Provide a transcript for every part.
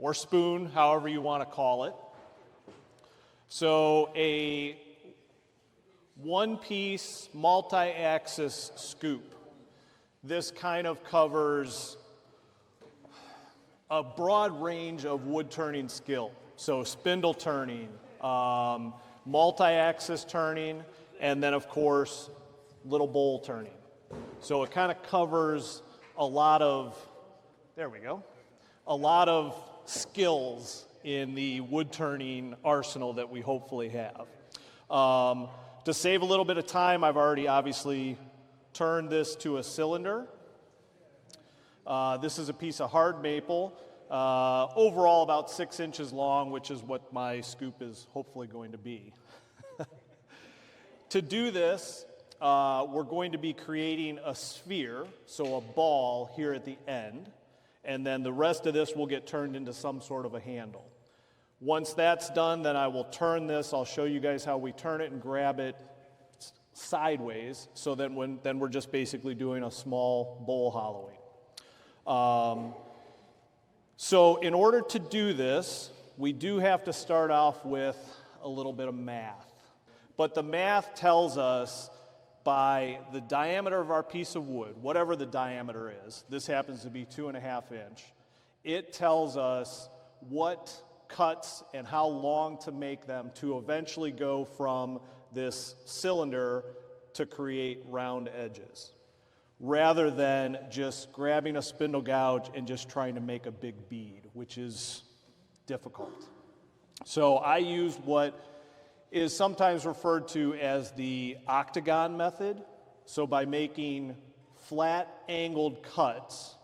or spoon, however you want to call it. So a one-piece multi-axis scoop. This kind of covers a broad range of wood turning skill. So spindle turning, multi-axis turning, and then of course little bowl turning. So it kind of covers a lot of, there we go, a lot of skills in the wood turning arsenal that we hopefully have. To save a little bit of time, I've already obviously turned this to a cylinder. This is a piece of hard maple, overall about 6 inches long, which is what my scoop is hopefully going to be. To do this, we're going to be creating a sphere, so a ball here at the end, and then the rest of this will get turned into some sort of a handle. Once that's done, then I will turn this. I'll show you guys how we turn it and grab it sideways, so then then we're just basically doing a small bowl hollowing. So in order to do this, we do have to start off with a little bit of math. But the math tells us by the diameter of our piece of wood, whatever the diameter is, this happens to be 2.5 inch, it tells us what cuts and how long to make them to eventually go from this cylinder to create round edges, rather than just grabbing a spindle gouge and just trying to make a big bead, which is difficult. So I used what is sometimes referred to as the octagon method. So by making flat angled cuts,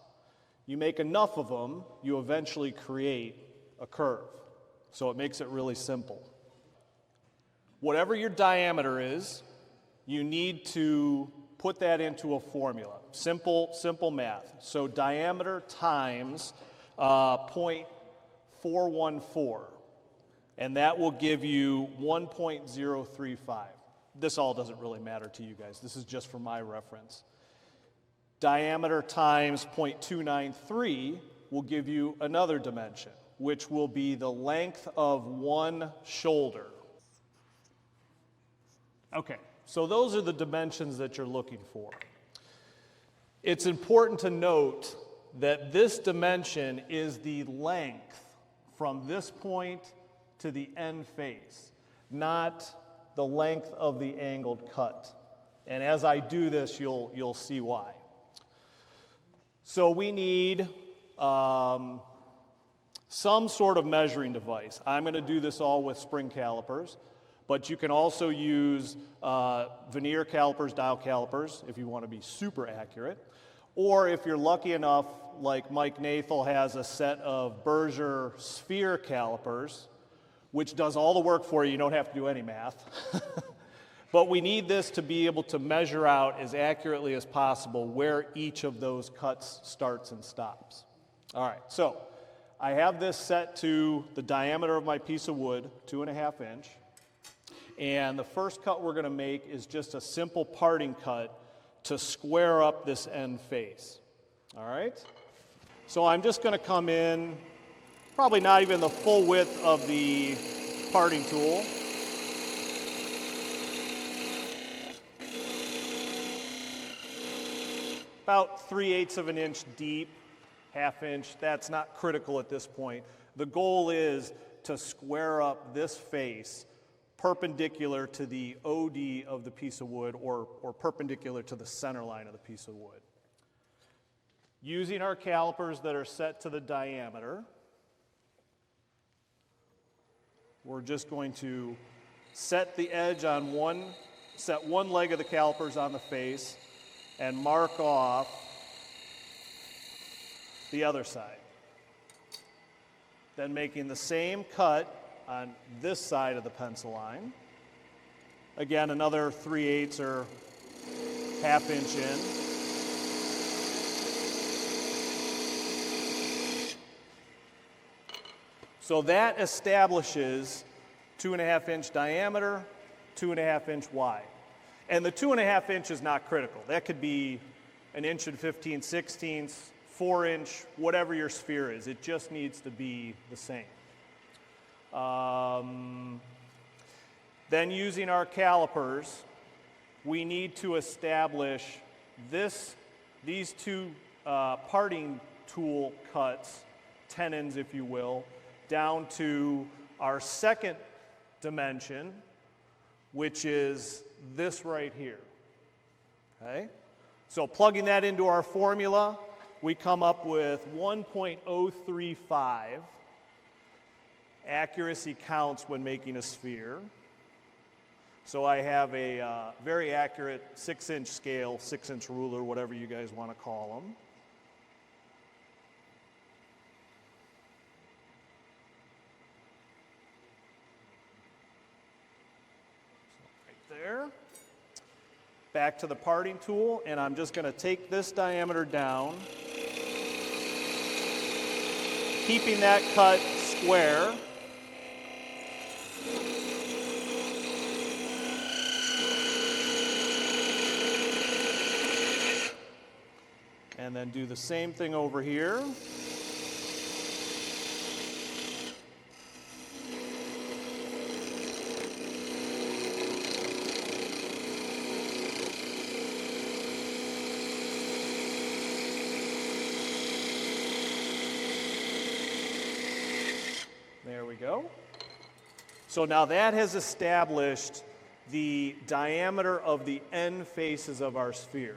you make enough of them, you eventually create a curve. So it makes it really simple. Whatever your diameter is, you need to put that into a formula. Simple math. So diameter times 0.414, and that will give you 1.035. This all doesn't really matter to you guys. This is just for my reference. Diameter times 0.293 will give you another dimension, which will be the length of one shoulder. Okay, so those are the dimensions that you're looking for. It's important to note that this dimension is the length from this point to the end face, not the length of the angled cut. And as I do this, you'll see why. So we need some sort of measuring device. I'm going to do this all with spring calipers, but you can also use veneer calipers, dial calipers, if you want to be super accurate. Or if you're lucky enough, like Mike Nathel has a set of Berger sphere calipers, which does all the work for you. You don't have to do any math. But we need this to be able to measure out as accurately as possible where each of those cuts starts and stops. All right, so I have this set to the diameter of my piece of wood, 2.5 inch. And the first cut we're going to make is just a simple parting cut to square up this end face. All right? So I'm just going to come in, probably not even the full width of the parting tool. About 3/8 of an inch deep, 1/2 inch. That's not critical at this point. The goal is to square up this face perpendicular to the OD of the piece of wood, or perpendicular to the center line of the piece of wood. Using our calipers that are set to the diameter, we're just going to set the edge on set one leg of the calipers on the face and mark off the other side. Then making the same cut on this side of the pencil line. Again, another 3/8 or 1/2 inch in. So that establishes 2.5 inch diameter, 2.5 inch wide. And the 2.5 inch is not critical. That could be 1 inch and 15/16, 4-inch, whatever your sphere is. It just needs to be the same. Then using our calipers, we need to establish these two parting tool cuts, tenons if you will, down to our second dimension, which is this right here. Okay? So plugging that into our formula, we come up with 1.035 accuracy counts when making a sphere. So I have a very accurate 6-inch scale, 6-inch ruler, whatever you guys want to call them. So right there. Back to the parting tool, and I'm just going to take this diameter down, keeping that cut square. And then do the same thing over here. There we go. So now that has established the diameter of the end faces of our sphere.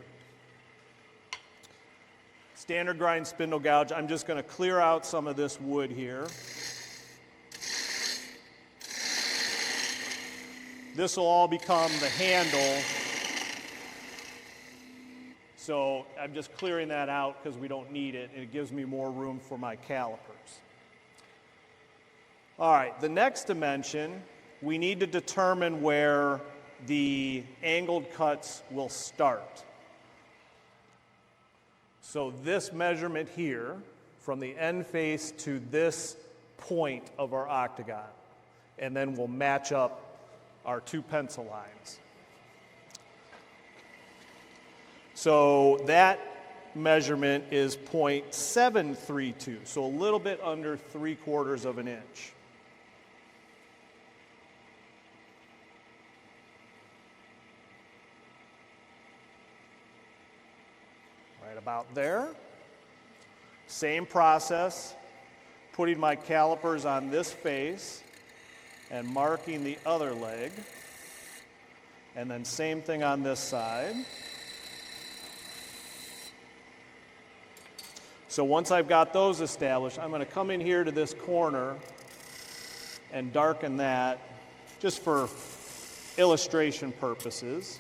Standard grind spindle gouge. I'm just going to clear out some of this wood here. This will all become the handle. So I'm just clearing that out because we don't need it, and it gives me more room for my calipers. All right, the next dimension, we need to determine where the angled cuts will start. So this measurement here, from the end face to this point of our octagon, and then we'll match up our two pencil lines. So that measurement is 0.732, so a little bit under 3/4 of an inch. Right about there. Same process, putting my calipers on this face and marking the other leg. And then same thing on this side. So once I've got those established, I'm going to come in here to this corner and darken that just for illustration purposes.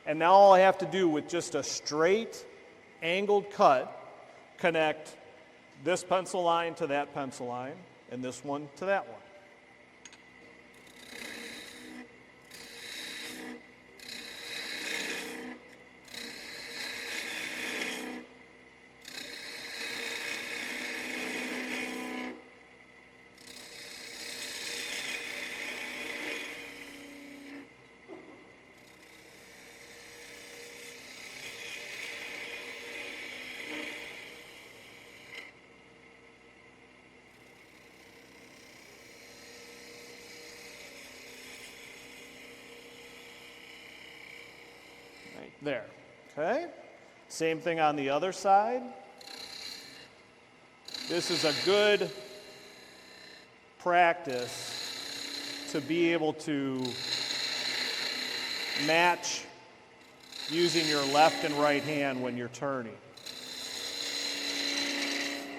And now all I have to do with just a straight angled cut, connect this pencil line to that pencil line and this one to that one. There, okay? Same thing on the other side. This is a good practice to be able to match using your left and right hand when you're turning.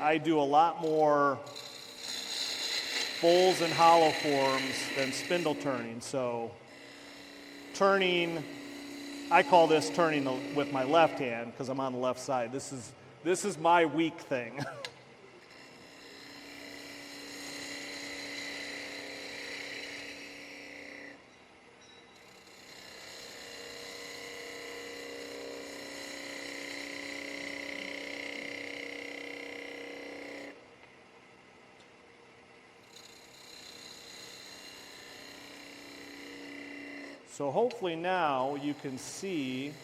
I do a lot more bowls and hollow forms than spindle turning, so turning, I call this turning with my left hand because I'm on the left side. This is my weak thing. So hopefully now you can see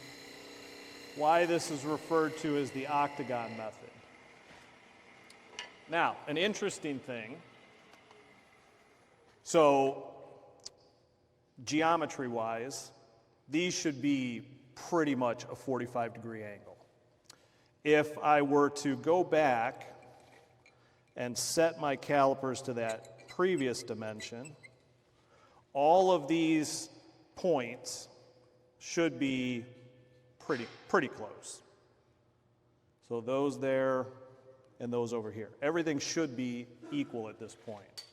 why this is referred to as the octagon method. Now, an interesting thing, so geometry-wise, these should be pretty much a 45-degree angle. If I were to go back and set my calipers to that previous dimension, all of these points should be pretty close. So those there and those over here. Everything should be equal at this point.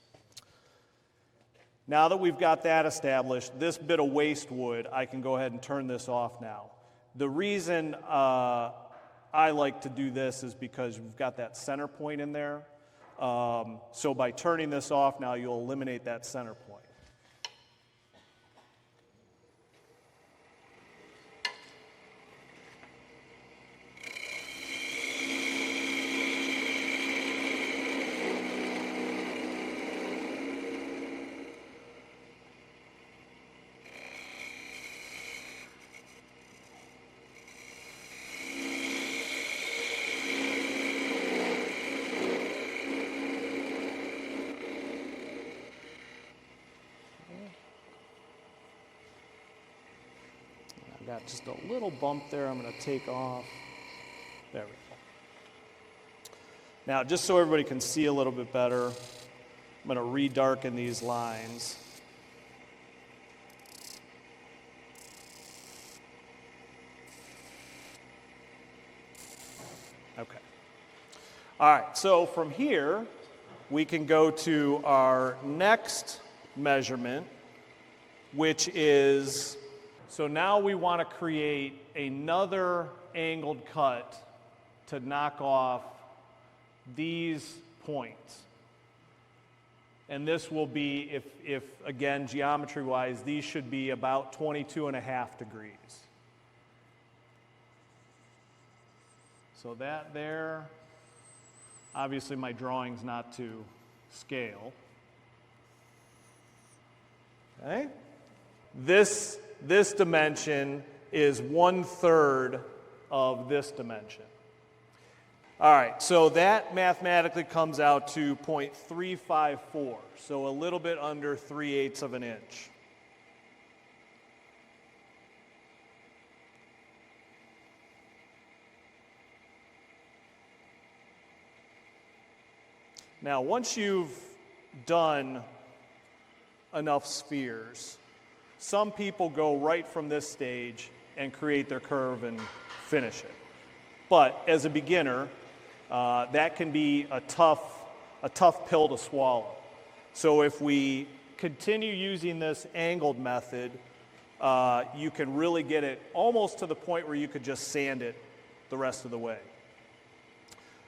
Now that we've got that established, this bit of waste wood, I can go ahead and turn this off now. The reason I like to do this is because we've got that center point in there. So by turning this off now, you'll eliminate that center point. Got just a little bump there I'm going to take off. There we go. Now, just so everybody can see a little bit better, I'm going to redarken these lines. Okay. All right, so from here, we can go to our next measurement, which is, so now we want to create another angled cut to knock off these points. And this will be, if again, geometry-wise, these should be about 22.5 degrees. So that there, obviously my drawing's not to scale. Okay? This dimension is 1/3 of this dimension. All right, so that mathematically comes out to 0.354, so a little bit under 3/8 of an inch. Now, once you've done enough spheres, some people go right from this stage and create their curve and finish it. But as a beginner, that can be a tough pill to swallow. So if we continue using this angled method, you can really get it almost to the point where you could just sand it the rest of the way.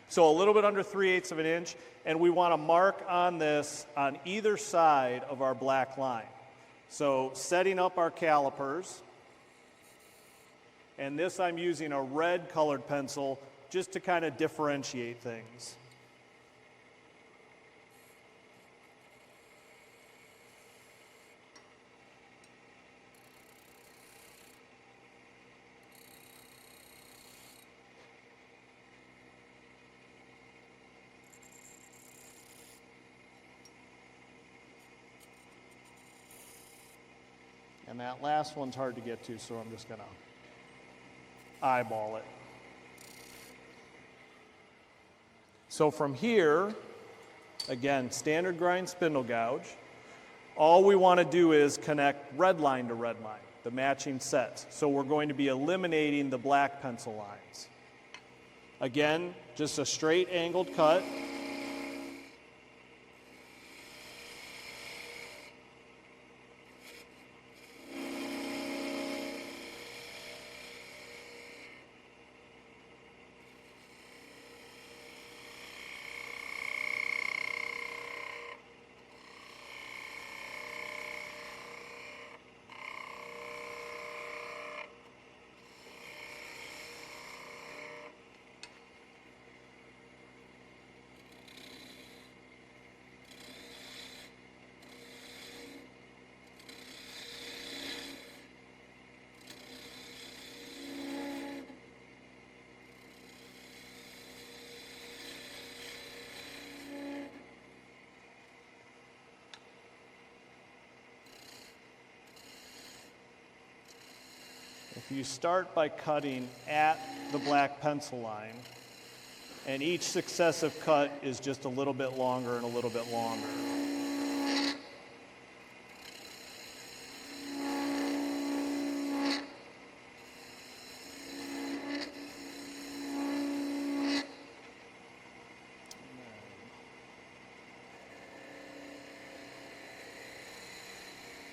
So a little bit under 3/8 of an inch, and we want to mark on this on either side of our black line. So setting up our calipers, and this I'm using a red colored pencil just to kind of differentiate things. And that last one's hard to get to, so I'm just going to eyeball it. So from here, again, standard grind spindle gouge. All we want to do is connect red line to red line, the matching sets. So we're going to be eliminating the black pencil lines. Again, just a straight angled cut. you start by cutting at the black pencil line, and each successive cut is just a little bit longer and a little bit longer.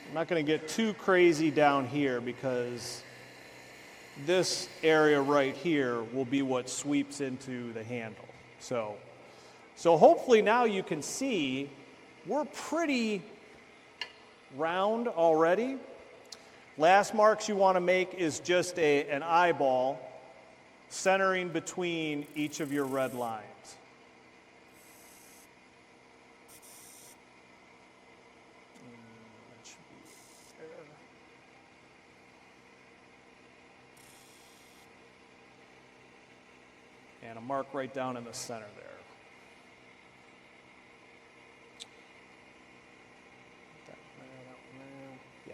I'm not going to get too crazy down here because this area right here will be what sweeps into the handle. So hopefully now you can see we're pretty round already. Last marks you want to make is just an eyeball centering between each of your red lines. And a mark right down in the center there. Yeah.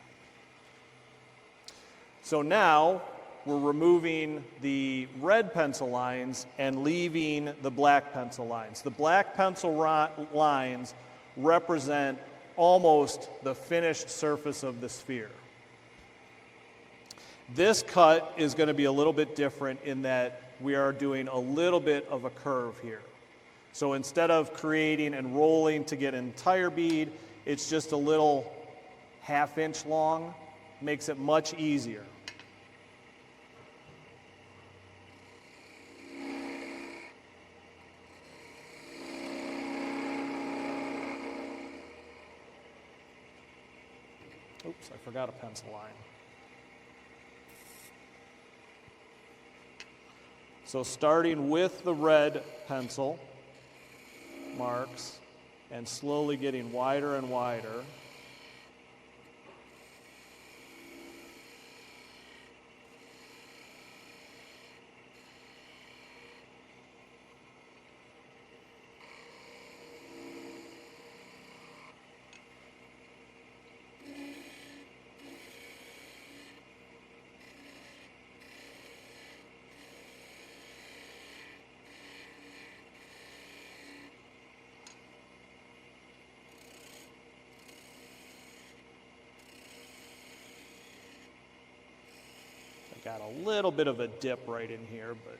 So now we're removing the red pencil lines and leaving the black pencil lines. The black pencil lines represent almost the finished surface of the sphere. This cut is going to be a little bit different in that we are doing a little bit of a curve here. So instead of creating and rolling to get an entire bead, it's just a little half-inch long. Makes it much easier. Oops, I forgot a pencil line. So starting with the red pencil marks and slowly getting wider and wider. Got a little bit of a dip right in here, but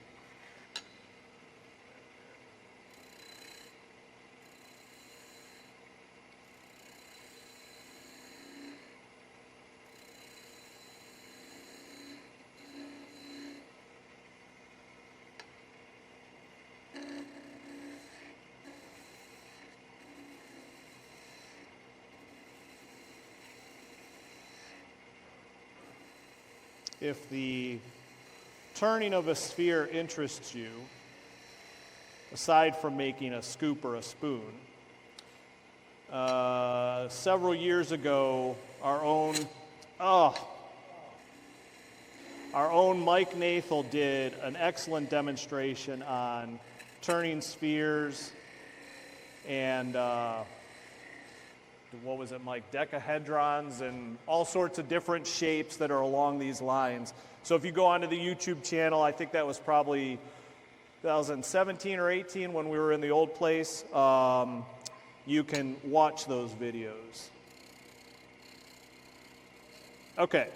if the turning of a sphere interests you, aside from making a scoop or a spoon, several years ago, our own Mike Nathel did an excellent demonstration on turning spheres and what was it, Mike? Decahedrons and all sorts of different shapes that are along these lines. So if you go onto the YouTube channel, I think that was probably 2017 or 18 when we were in the old place, you can watch those videos. Okay.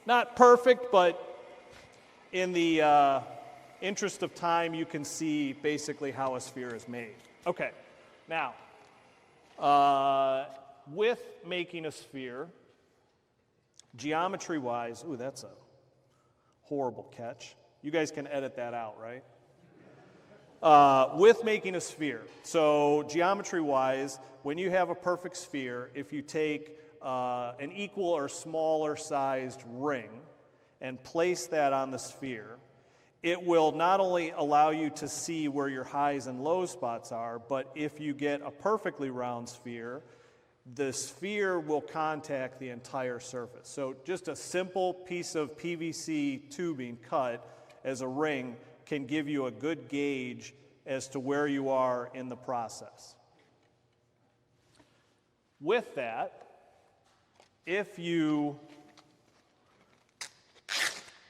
Not perfect, but in the interest of time, you can see basically how a sphere is made. Okay, now, with making a sphere, geometry-wise, ooh, that's a horrible catch. You guys can edit that out, right? With making a sphere, so geometry-wise, when you have a perfect sphere, if you take an equal or smaller sized ring and place that on the sphere, it will not only allow you to see where your highs and low spots are, but if you get a perfectly round sphere, the sphere will contact the entire surface. So just a simple piece of PVC tubing cut as a ring can give you a good gauge as to where you are in the process. With that, if you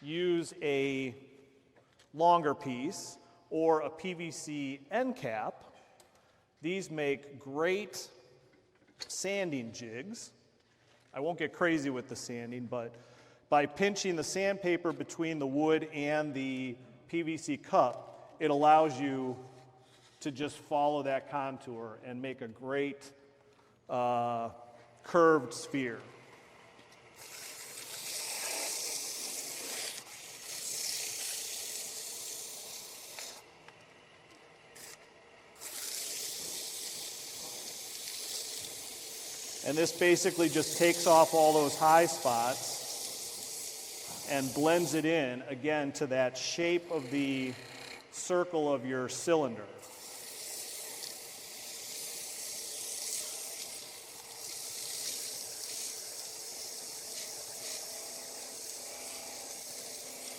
use a longer piece or a PVC end cap. These make great sanding jigs. I won't get crazy with the sanding, but by pinching the sandpaper between the wood and the PVC cup, it allows you to just follow that contour and make a great curved sphere. And this basically just takes off all those high spots and blends it in, again, to that shape of the circle of your cylinder.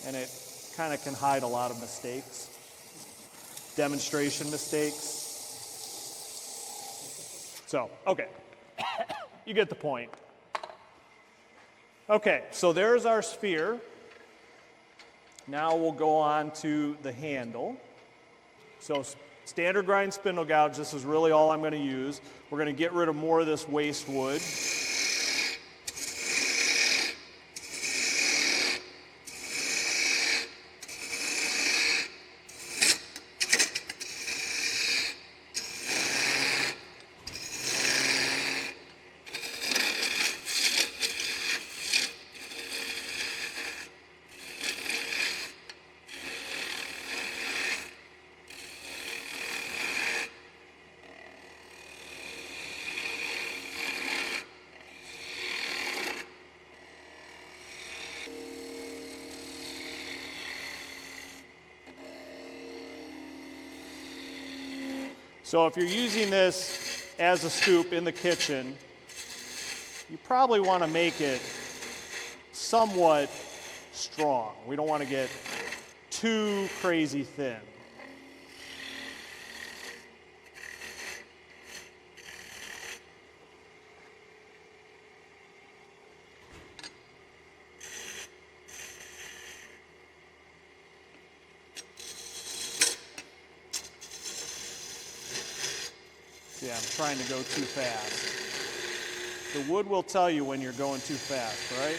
And it kind of can hide a lot of mistakes, demonstration mistakes. So, okay. You get the point. Okay, so there's our sphere. Now we'll go on to the handle. So standard grind spindle gouge, this is really all I'm going to use. We're going to get rid of more of this waste wood. So if you're using this as a scoop in the kitchen, you probably want to make it somewhat strong. We don't want to get too crazy thin. Yeah, I'm trying to go too fast. The wood will tell you when you're going too fast, right?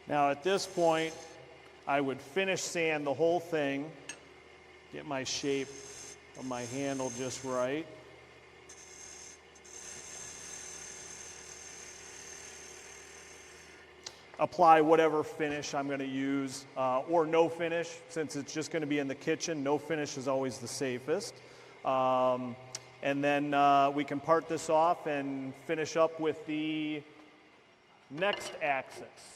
Now at this point, I would finish sand the whole thing, get my shape of my handle just right. Apply whatever finish I'm going to use, or no finish, since it's just going to be in the kitchen. No finish is always the safest. And then we can part this off and finish up with the next axis.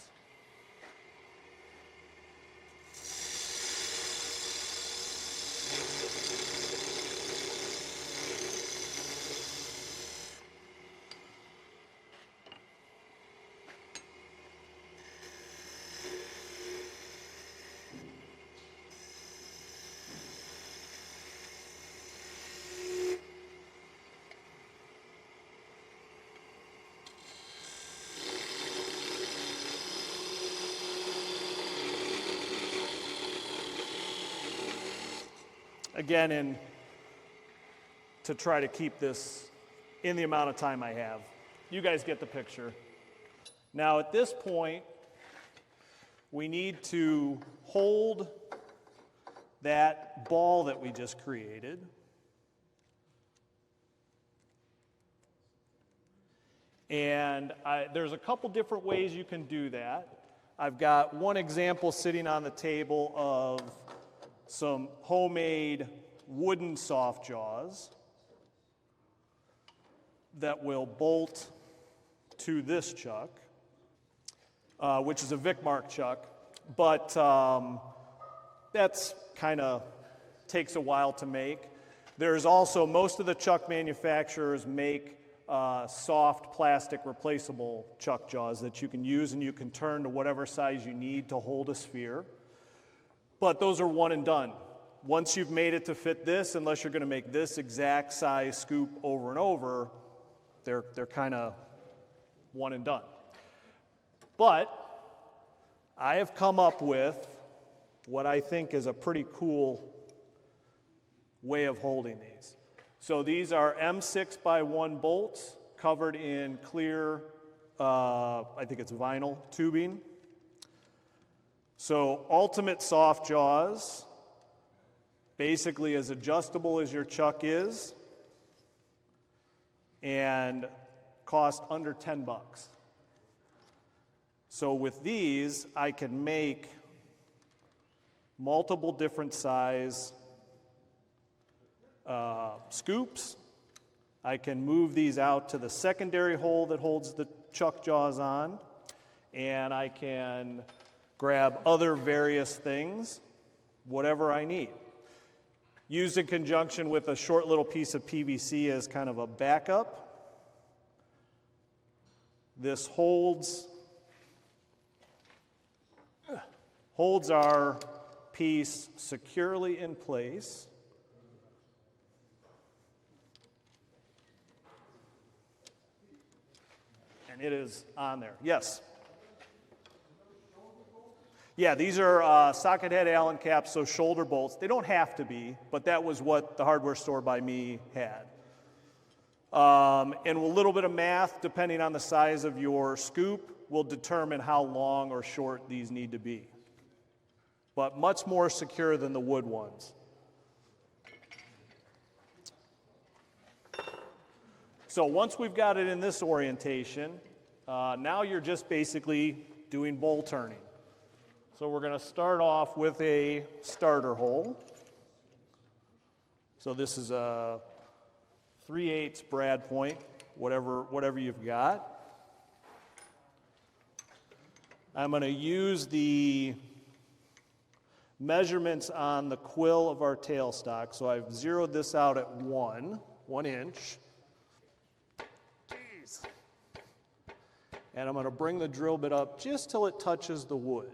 Again, to try to keep this in the amount of time I have. You guys get the picture. Now at this point, we need to hold that ball that we just created. And there's a couple different ways you can do that. I've got one example sitting on the table of some homemade wooden soft jaws. that will bolt to this chuck, which is a Vic Mark chuck, but that's kind of takes a while to make. There's also, most of the chuck manufacturers make soft plastic replaceable chuck jaws that you can use and you can turn to whatever size you need to hold a sphere. But those are one and done. Once you've made it to fit this, unless you're going to make this exact size scoop over and over, they're kind of one and done. But I have come up with what I think is a pretty cool way of holding these. So these are M6x1 bolts covered in clear, I think it's vinyl tubing. So ultimate soft jaws, basically as adjustable as your chuck is, and cost under 10 bucks. So with these, I can make multiple different size scoops. I can move these out to the secondary hole that holds the chuck jaws on, and I can grab other various things, whatever I need. Used in conjunction with a short little piece of PVC as kind of a backup. This holds our piece securely in place. And it is on there. Yes? Yeah, these are socket head Allen caps, so shoulder bolts. They don't have to be, but that was what the hardware store by me had. And a little bit of math, depending on the size of your scoop, will determine how long or short these need to be. But much more secure than the wood ones. So once we've got it in this orientation, now you're just basically doing bowl turning. So we're going to start off with a starter hole. So this is a 3/8 brad point, whatever you've got. I'm going to use the measurements on the quill of our tailstock. So I've zeroed this out at 1 inch. Jeez. And I'm going to bring the drill bit up just till it touches the wood.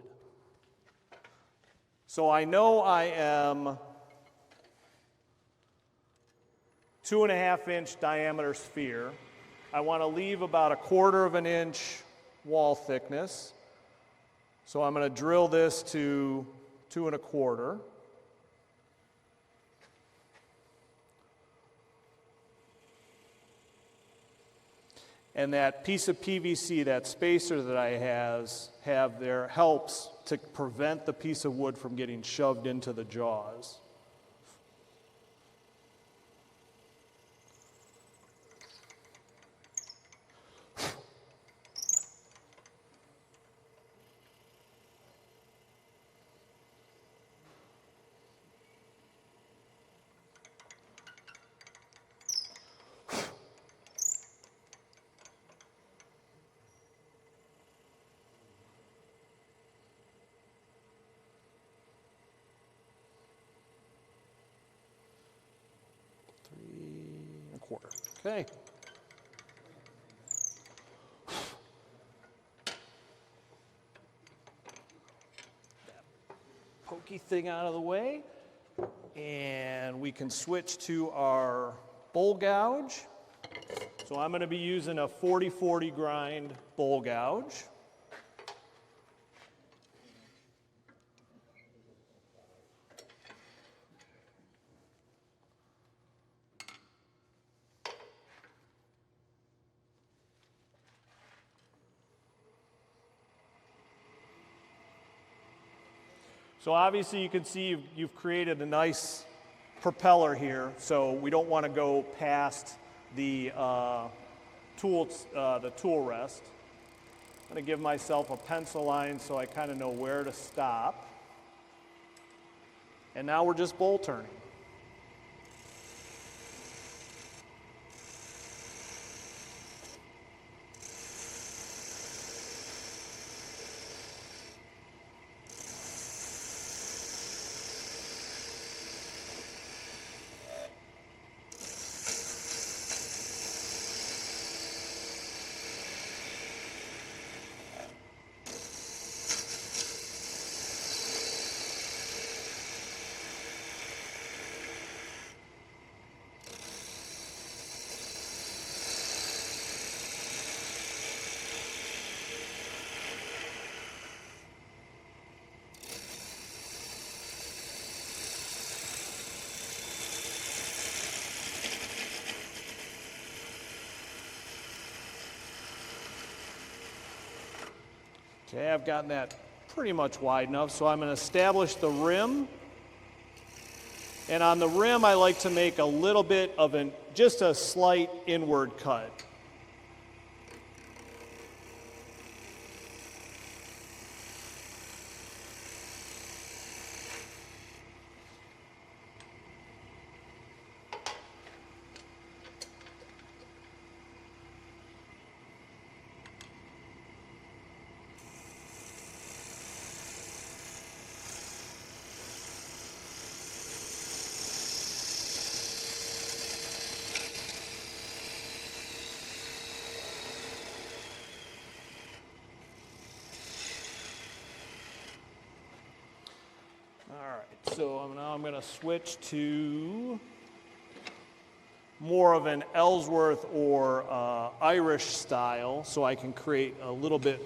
So I know I am 2.5 inch diameter sphere. I want to leave about 1/4 inch wall thickness. So I'm going to drill this to 2 1/4. And that piece of PVC, that spacer that I have there, helps to prevent the piece of wood from getting shoved into the jaws. Okay. That pokey thing out of the way. And we can switch to our bowl gouge. So I'm going to be using a 40/40 grind bowl gouge. So obviously you can see you've created a nice propeller here, so we don't want to go past the tool rest. I'm going to give myself a pencil line so I kind of know where to stop. And now we're just bowl turning. Okay, I've gotten that pretty much wide enough, so I'm going to establish the rim. And on the rim, I like to make a little bit of just a slight inward cut. All right, so now I'm going to switch to more of an Ellsworth or Irish style so I can create a little bit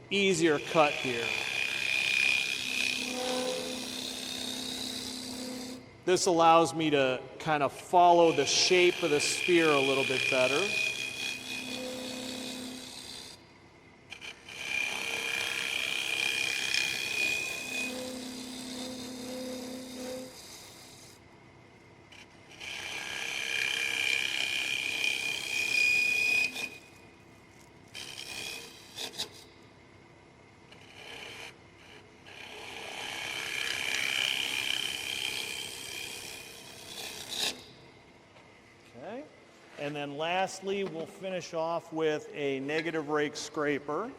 easier cut here. This allows me to kind of follow the shape of the sphere a little bit better. And then lastly, we'll finish off with a negative rake scraper.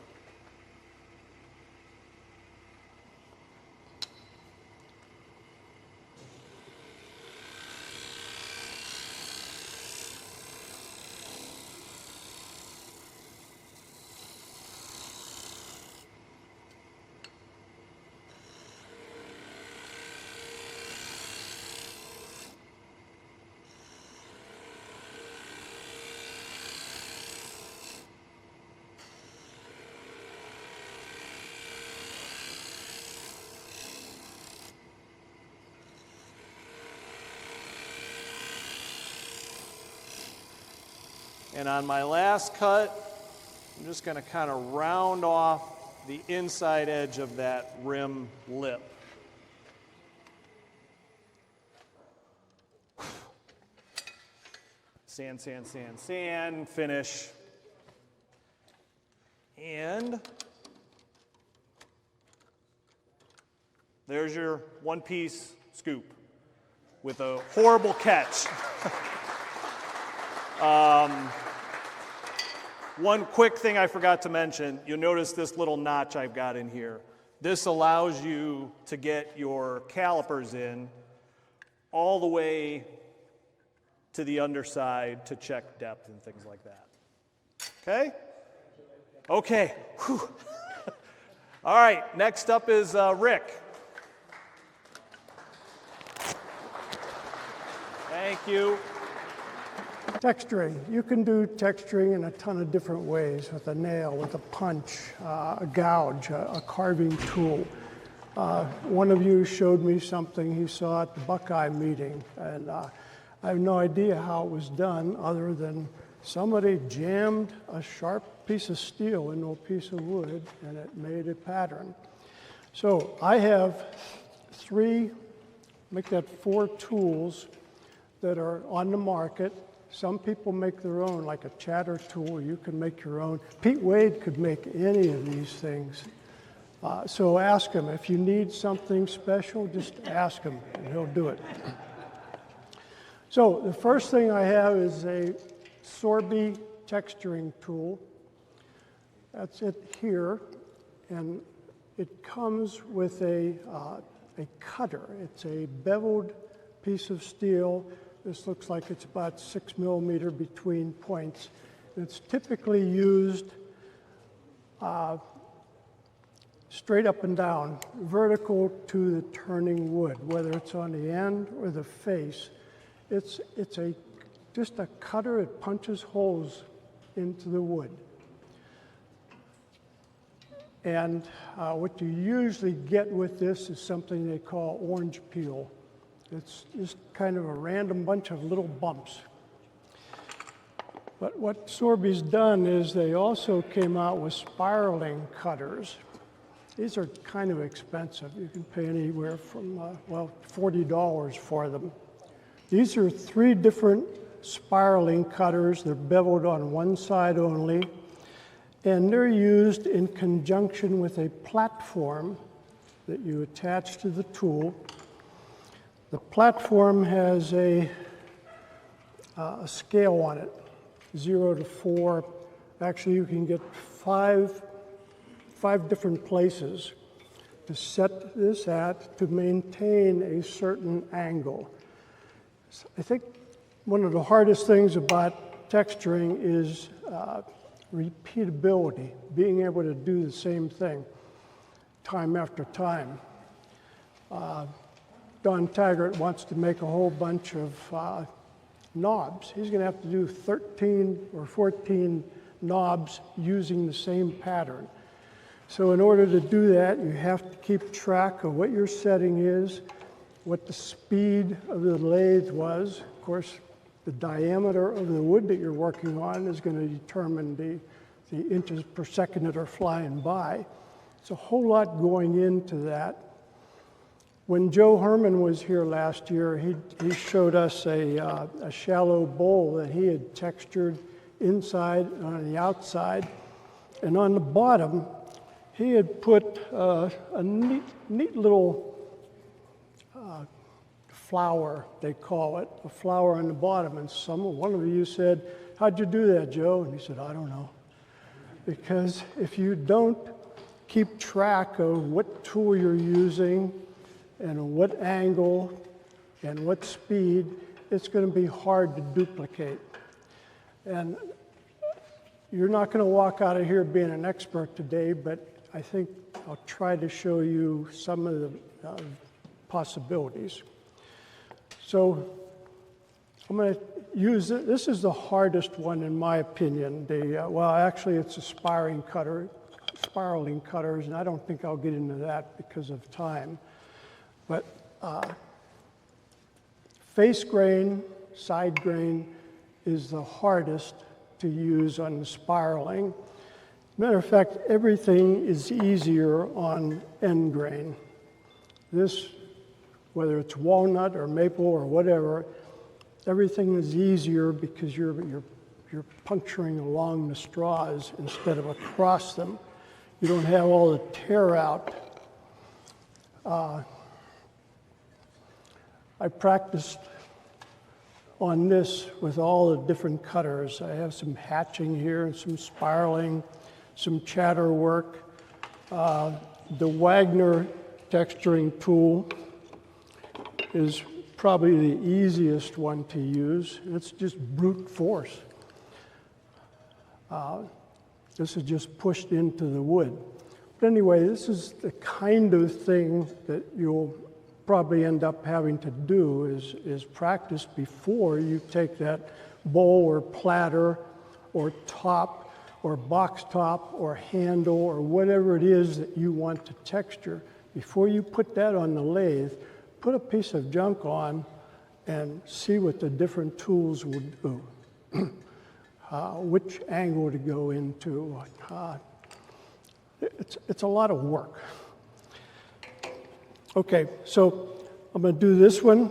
And on my last cut, I'm just going to kind of round off the inside edge of that rim lip. Sand, sand, sand, sand, finish. And there's your one-piece scoop with a horrible catch. One quick thing I forgot to mention, you'll notice this little notch I've got in here. This allows you to get your calipers in all the way to the underside to check depth and things like that. Okay? Okay. Whew. All right, next up is Rick. Thank you. Texturing. You can do texturing in a ton of different ways, with a nail, with a punch, a gouge, a carving tool. One of you showed me something he saw at the Buckeye meeting, and I have no idea how it was done other than somebody jammed a sharp piece of steel into a piece of wood and it made a pattern. So I have four tools that are on the market. Some people make their own, like a chatter tool. You can make your own. Pete Wade could make any of these things. So ask him. If you need something special, just ask him, and he'll do it. So the first thing I have is a Sorby texturing tool. That's it here. And it comes with a cutter. It's a beveled piece of steel. This looks like it's about 6 millimeter between points. It's typically used straight up and down, vertical to the turning wood, whether it's on the end or the face. It's just a cutter. It punches holes into the wood. And what you usually get with this is something they call orange peel. It's just kind of a random bunch of little bumps. But what Sorby's done is they also came out with spiraling cutters. These are kind of expensive. You can pay anywhere from, well, $40 for them. These are 3 different spiraling cutters. They're beveled on one side only, and they're used in conjunction with a platform that you attach to the tool. The platform has a scale on it, 0 to 4. Actually, you can get five different places to set this at to maintain a certain angle. I think one of the hardest things about texturing is repeatability, being able to do the same thing time after time. Don Taggart wants to make a whole bunch of knobs. He's going to have to do 13 or 14 knobs using the same pattern. So in order to do that, you have to keep track of what your setting is, what the speed of the lathe was. Of course, the diameter of the wood that you're working on is going to determine the inches per second that are flying by. It's a whole lot going into that. When Joe Herman was here last year, he showed us a shallow bowl that he had textured inside and on the outside. And on the bottom, he had put a neat little flower, they call it, a flower on the bottom. And one of you said, "How'd you do that, Joe?" And he said, "I don't know." Because if you don't keep track of what tool you're using and what angle and what speed, it's going to be hard to duplicate. And you're not going to walk out of here being an expert today, but I think I'll try to show you some of the possibilities. So I'm going to use it. This is the hardest one in my opinion. Well, actually it's a spiraling cutters, and I don't think I'll get into that because of time. But face grain, side grain is the hardest to use on the spiraling. Matter of fact, everything is easier on end grain. This, whether it's walnut or maple or whatever, everything is easier because you're puncturing along the straws instead of across them. You don't have all the tear out. I practiced on this with all the different cutters. I have some hatching here and some spiraling, some chatter work. The Wagner texturing tool is probably the easiest one to use. It's just brute force. This is just pushed into the wood. But anyway, this is the kind of thing that you'll probably end up having to do is practice before you take that bowl or platter or top or box top or handle or whatever it is that you want to texture. Before you put that on the lathe, put a piece of junk on and see what the different tools would do. Which angle to go into. It's a lot of work. Okay, so I'm going to do this one.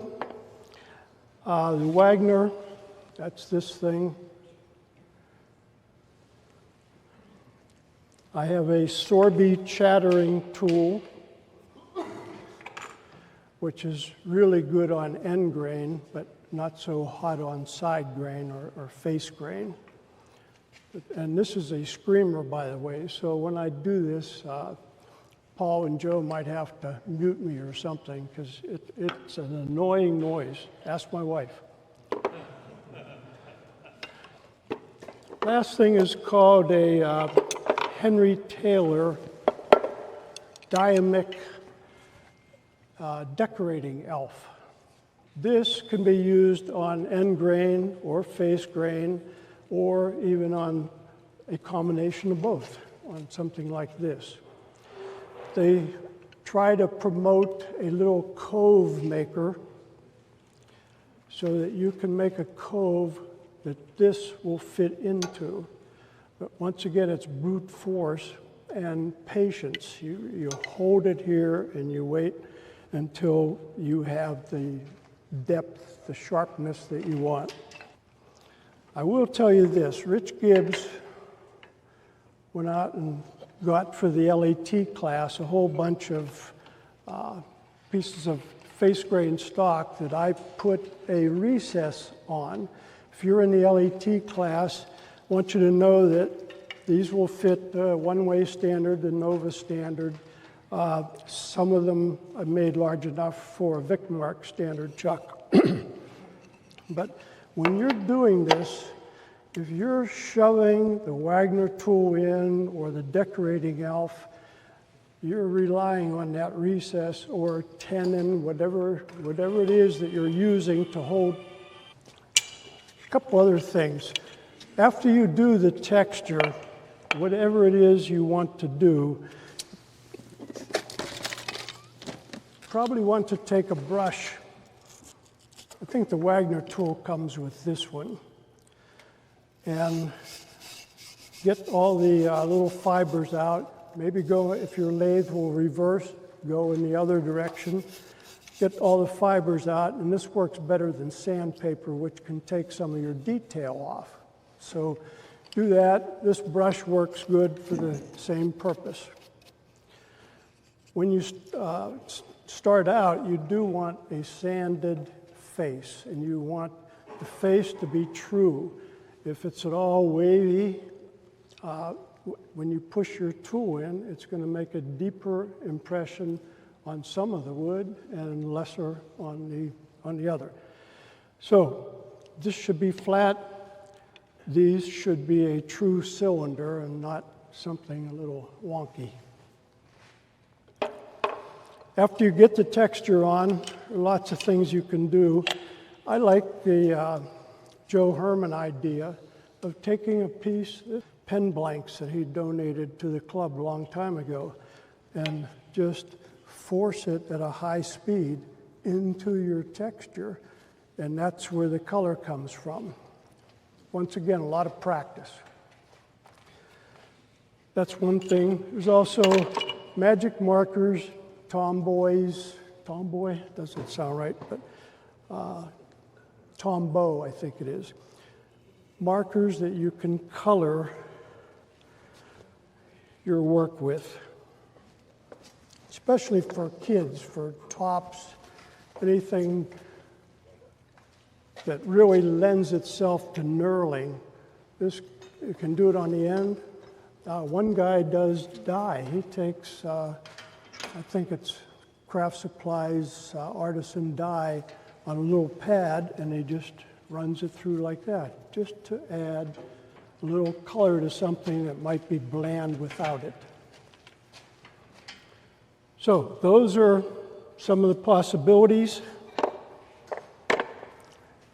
The Wagner, that's this thing. I have a Sorby chattering tool, which is really good on end grain, but not so hot on side grain or face grain. And this is a screamer, by the way, so when I do this, Paul and Joe might have to mute me or something, because it's an annoying noise. Ask my wife. Last thing is called a Henry Taylor Diamic decorating elf. This can be used on end grain or face grain, or even on a combination of both, on something like this. They try to promote a little cove maker so that you can make a cove that this will fit into. But once again, it's brute force and patience. You hold it here and you wait until you have the depth, the sharpness that you want. I will tell you this, Rich Gibbs went out and got for the LAT class a whole bunch of pieces of face grain stock that I put a recess on. If you're in the LAT class, I want you to know that these will fit the one-way standard, the Nova standard. Some of them I made large enough for a Vicmark standard chuck. But when you're doing this, if you're shoving the Wagner tool in or the decorating elf, you're relying on that recess or tenon, whatever it is that you're using to hold. A couple other things. After you do the texture, whatever it is you want to do, probably want to take a brush. I think the Wagner tool comes with this one. And get all the little fibers out. Maybe go, if your lathe will reverse, go in the other direction. Get all the fibers out, and this works better than sandpaper, which can take some of your detail off. So do that. This brush works good for the same purpose. When you start out, you do want a sanded face, and you want the face to be true. If it's at all wavy, when you push your tool in, it's going to make a deeper impression on some of the wood and lesser on the other. So this should be flat. These should be a true cylinder and not something a little wonky. After you get the texture on, there are lots of things you can do. I like the Joe Herman idea of taking a piece of pen blanks that he donated to the club a long time ago and just force it at a high speed into your texture, and that's where the color comes from. Once again, a lot of practice. That's one thing. There's also magic markers, tomboys. Tomboy doesn't sound right, but Tombow, I think it is. Markers that you can color your work with, especially for kids, for tops, anything that really lends itself to knurling. This, you can do it on the end. One guy does dye. He takes, I think it's Craft Supplies artisan dye on a little pad, and he just runs it through like that, just to add a little color to something that might be bland without it. So those are some of the possibilities.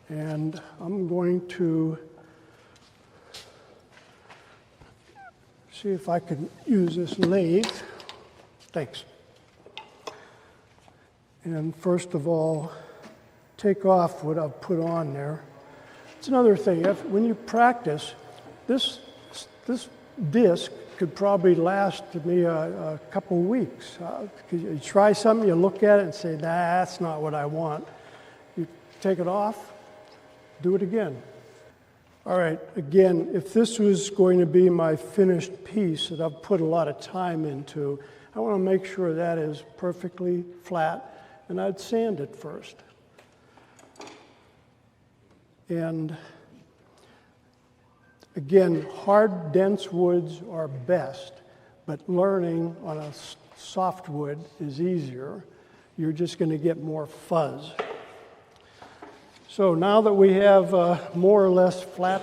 And I'm going to see if I can use this lathe. Thanks. And first of all, take off what I've put on there. It's another thing. When you practice, this disc could probably last me a couple weeks. You try something, you look at it and say, nah, that's not what I want. You take it off, do it again. All right, again, if this was going to be my finished piece that I've put a lot of time into, I want to make sure that is perfectly flat, and I'd sand it first. And again, hard, dense woods are best, but learning on a soft wood is easier. You're just going to get more fuzz. So now that we have a more or less flat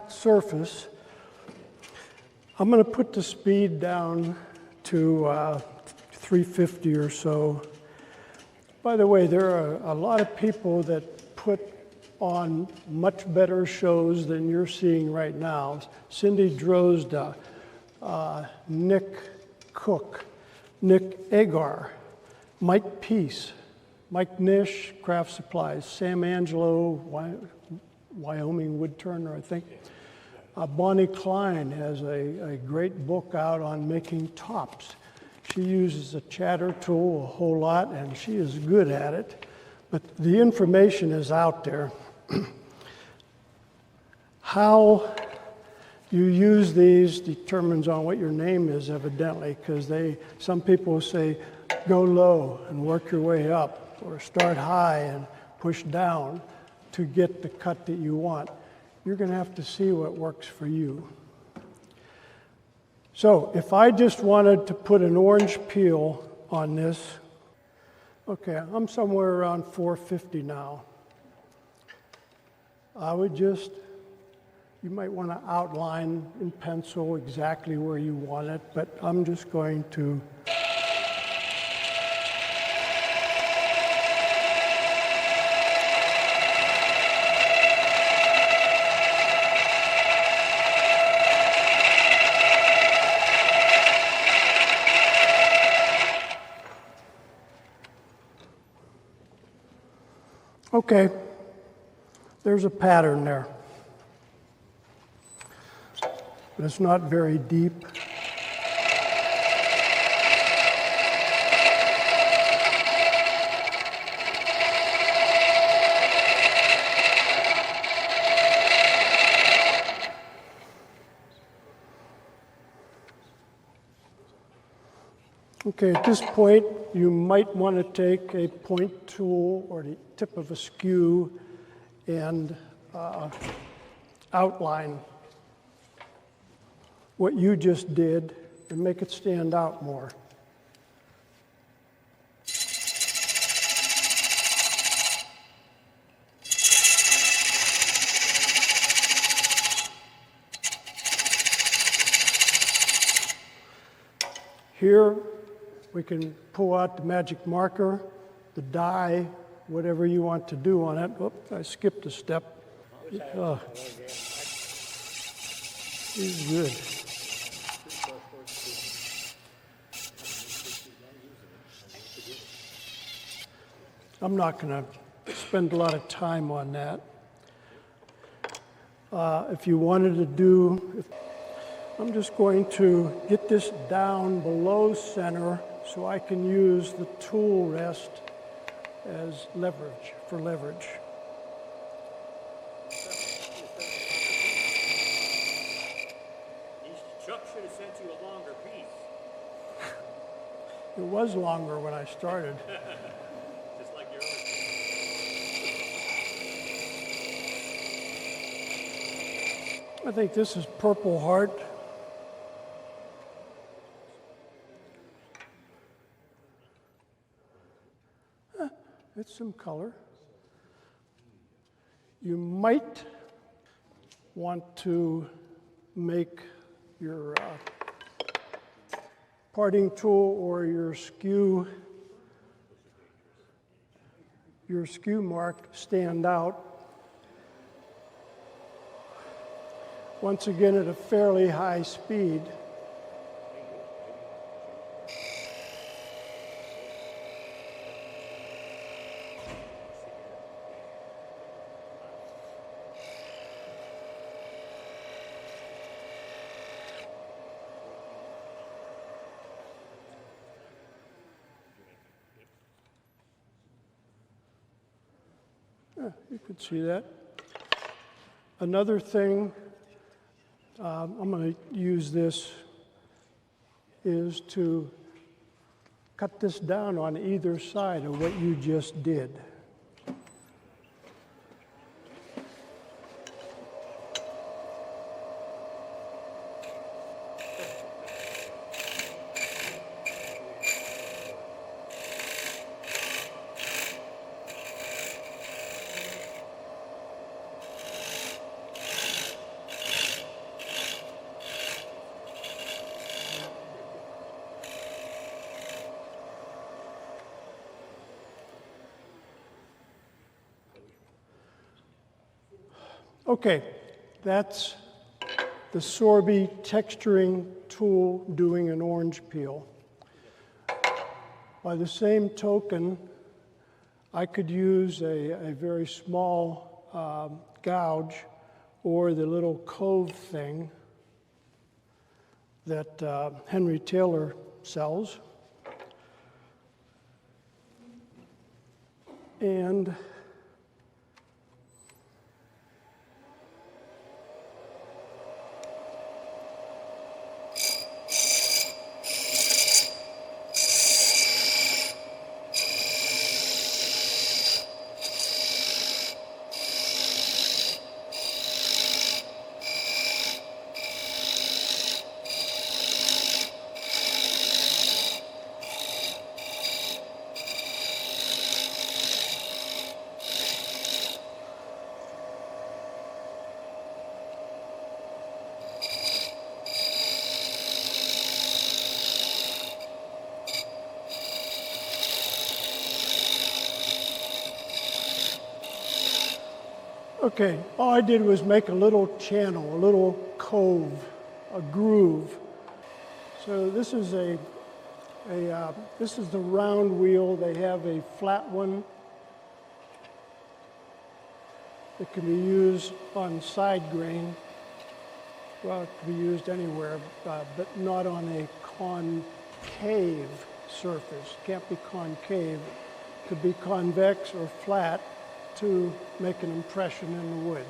surface, I'm going to put the speed down to 350 or so. By the way, there are a lot of people that put on much better shows than you're seeing right now. Cindy Drozda, Nick Cook, Nick Agar, Mike Peace. Mike Nish, Craft Supplies. Sam Angelo, Wyoming woodturner, I think. Bonnie Klein has a great book out on making tops. She uses a chatter tool a whole lot, and she is good at it. But the information is out there. How you use these determines on what your name is, evidently, because some people say, go low and work your way up, or start high and push down to get the cut that you want. You're going to have to see what works for you. So if I just wanted to put an orange peel on this, okay, I'm somewhere around 450 now. I would just, you might want to outline in pencil exactly where you want it, but I'm just going to okay, there's a pattern there, but it's not very deep. Okay, at this point, you might want to take a point tool or the tip of a skew and outline what you just did and make it stand out more. Here, we can pull out the magic marker, the die, whatever you want to do on it. Oops, I skipped a step. Oh. He's good. I'm not going to spend a lot of time on that. If you wanted to do, I'm just going to get this down below center so I can use the tool rest as leverage, for leverage. Chuck should have sent you a longer piece. It was longer when I started. Just like your other. I think this is Purple Heart. It's some color. You might want to make your parting tool or your skew mark stand out. Once again, at a fairly high speed. You could see that. Another thing, I'm going to use this, is to cut this down on either side of what you just did. Okay, that's the Sorby texturing tool doing an orange peel. By the same token, I could use a very small gouge or the little cove thing that Henry Taylor sells. And okay, all I did was make a little channel, a little cove, a groove. So this is this is the round wheel. They have a flat one that can be used on side grain. Well, it can be used anywhere, but not on a concave surface. Can't be concave. Could be convex or flat to make an impression in the wood.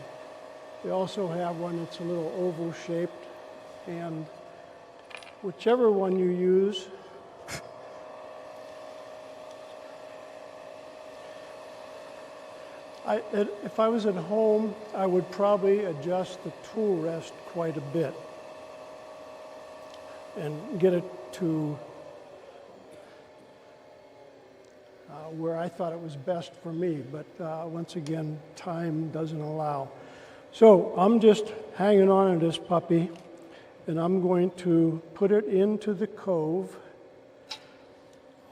They also have one that's a little oval shaped, and whichever one you use, if I was at home, I would probably adjust the tool rest quite a bit and get it to where I thought it was best for me, but once again, time doesn't allow. So I'm just hanging on to this puppy, and I'm going to put it into the cove.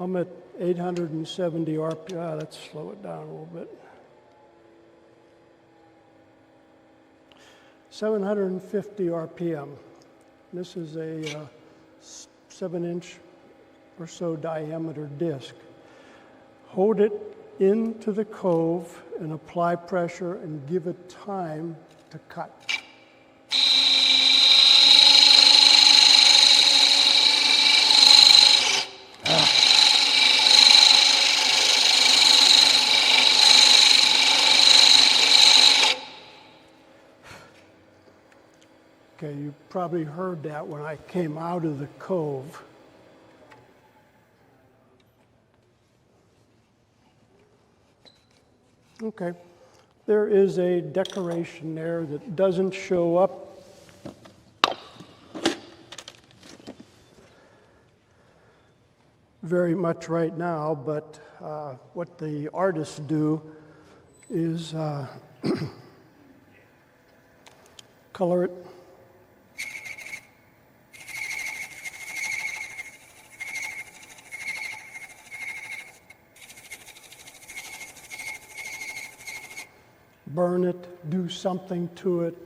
I'm at 870 RPM. Let's slow it down a little bit. 750 RPM. This is a 7-inch or so diameter disc. Hold it into the cove and apply pressure and give it time to cut. Okay, you probably heard that when I came out of the cove. Okay, there is a decoration there that doesn't show up. Very much right now, but what the artists do is color it. Burn it, do something to it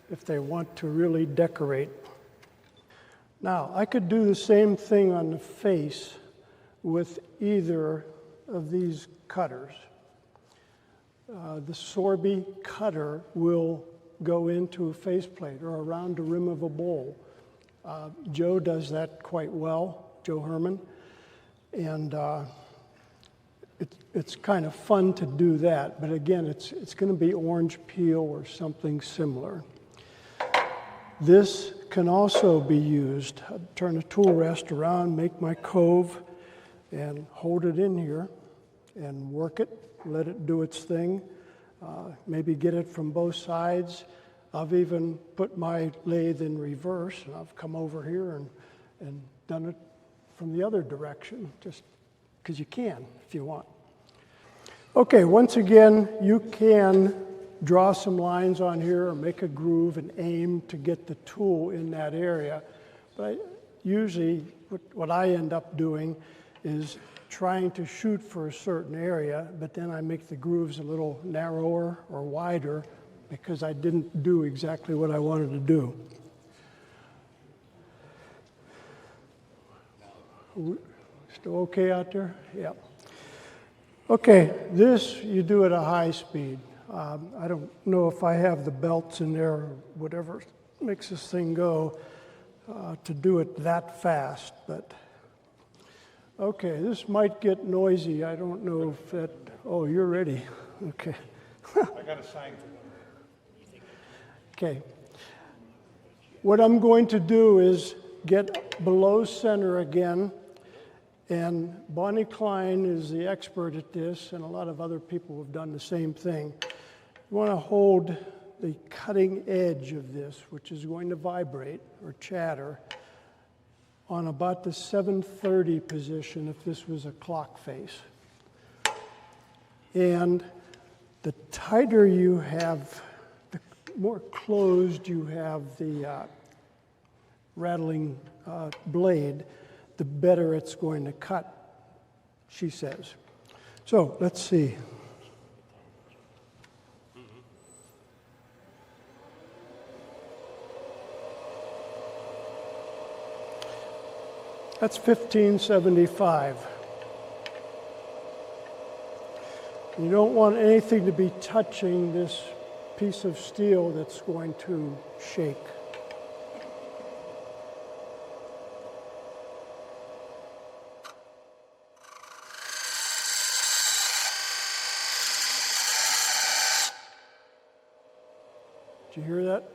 if they want to really decorate. Now, I could do the same thing on the face with either of these cutters. The Sorby cutter will go into a faceplate or around the rim of a bowl. Joe does that quite well, Joe Herman, and it's kind of fun to do that, but again, it's going to be orange peel or something similar. This can also be used. I'd turn the tool rest around, make my cove, and hold it in here and work it, let it do its thing. Maybe get it from both sides. I've even put my lathe in reverse, and I've come over here and done it from the other direction, just because you can if you want. Okay, once again, you can draw some lines on here or make a groove and aim to get the tool in that area. But usually what I end up doing is trying to shoot for a certain area, but then I make the grooves a little narrower or wider because I didn't do exactly what I wanted to do. Still okay out there? Yeah. Okay, this you do at a high speed. I don't know if I have the belts in there or whatever makes this thing go to do it that fast, but okay, this might get noisy. I don't know if that, oh, you're ready. Okay. I got a sign for them. Okay. What I'm going to do is get below center again, and Bonnie Klein is the expert at this, and a lot of other people have done the same thing. You want to hold the cutting edge of this, which is going to vibrate or chatter, on about the 7:30 position if this was a clock face. And the tighter you have, the more closed you have the rattling blade, the better it's going to cut, she says. So let's see. That's 1575. You don't want anything to be touching this piece of steel that's going to shake. Did you hear that?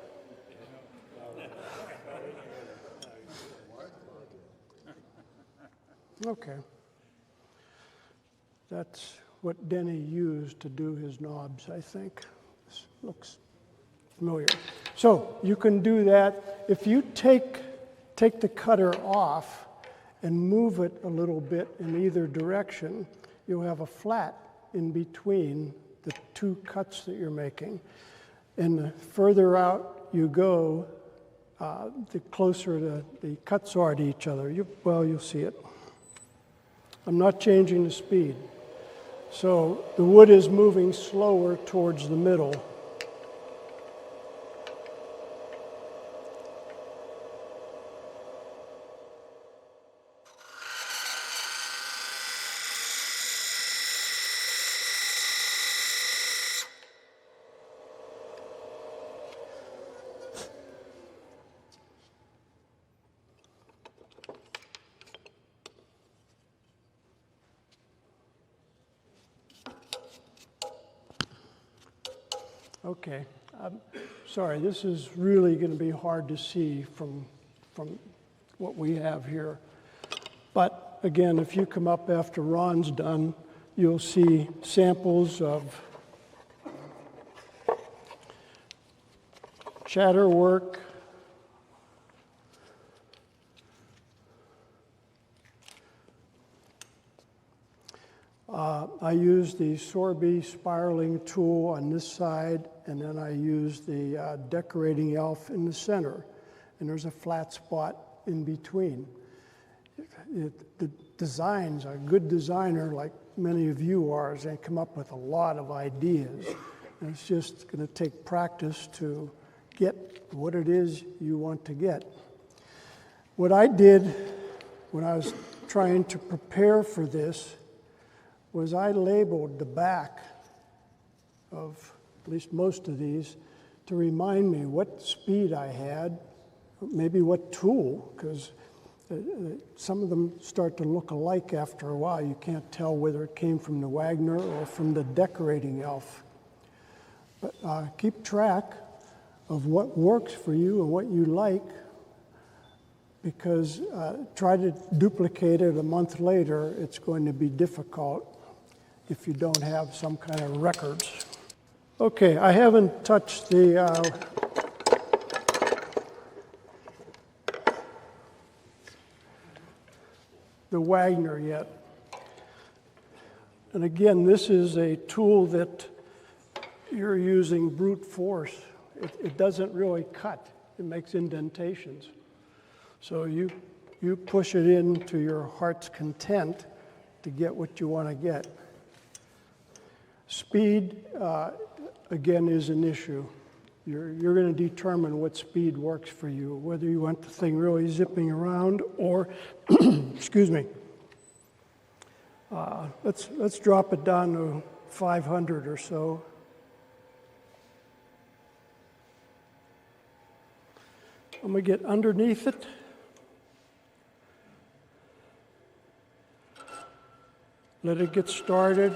Okay. That's what Denny used to do his knobs, I think. This looks familiar. So you can do that. If you take the cutter off and move it a little bit in either direction, you'll have a flat in between the two cuts that you're making. And the further out you go, the closer the cuts are to each other. You'll see it. I'm not changing the speed. So the wood is moving slower towards the middle. Okay, I'm sorry, this is really going to be hard to see from what we have here. But again, if you come up after Ron's done, you'll see samples of chatter work, I use the Sorby spiraling tool on this side, and then I use the decorating elf in the center, and there's a flat spot in between. The designs, a good designer, like many of you are, is they come up with a lot of ideas, and it's just going to take practice to get what it is you want to get. What I did when I was trying to prepare for this was I labeled the back of at least most of these to remind me what speed I had, maybe what tool, because some of them start to look alike after a while. You can't tell whether it came from the Wagner or from the decorating elf. But keep track of what works for you and what you like, because try to duplicate it a month later, it's going to be difficult if you don't have some kind of records. Okay, I haven't touched the Wagner yet. And again, this is a tool that you're using brute force. It doesn't really cut, it makes indentations. So you push it in to your heart's content to get what you want to get. Speed, again, is an issue. You're going to determine what speed works for you, whether you want the thing really zipping around or, excuse me, Let's drop it down to 500 or so. I'm going to get underneath it. Let it get started.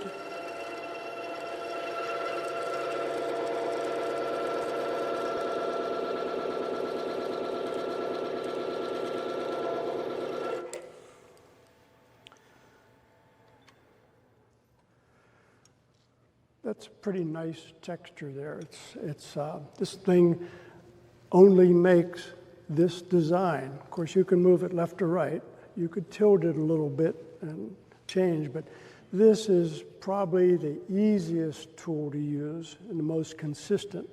That's a pretty nice texture there. This thing only makes this design. Of course, you can move it left or right. You could tilt it a little bit and change, but this is probably the easiest tool to use and the most consistent.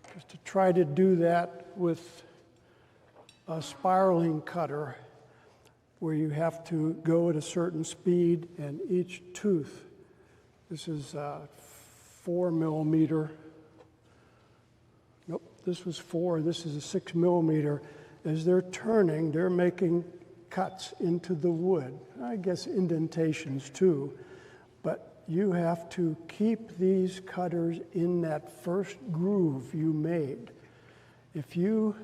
Because to try to do that with a spiraling cutter where you have to go at a certain speed and each tooth, this is 4 millimeter. Nope, this was 4, this is a 6 millimeter. As they're turning, they're making cuts into the wood. I guess indentations too. But you have to keep these cutters in that first groove you made. If you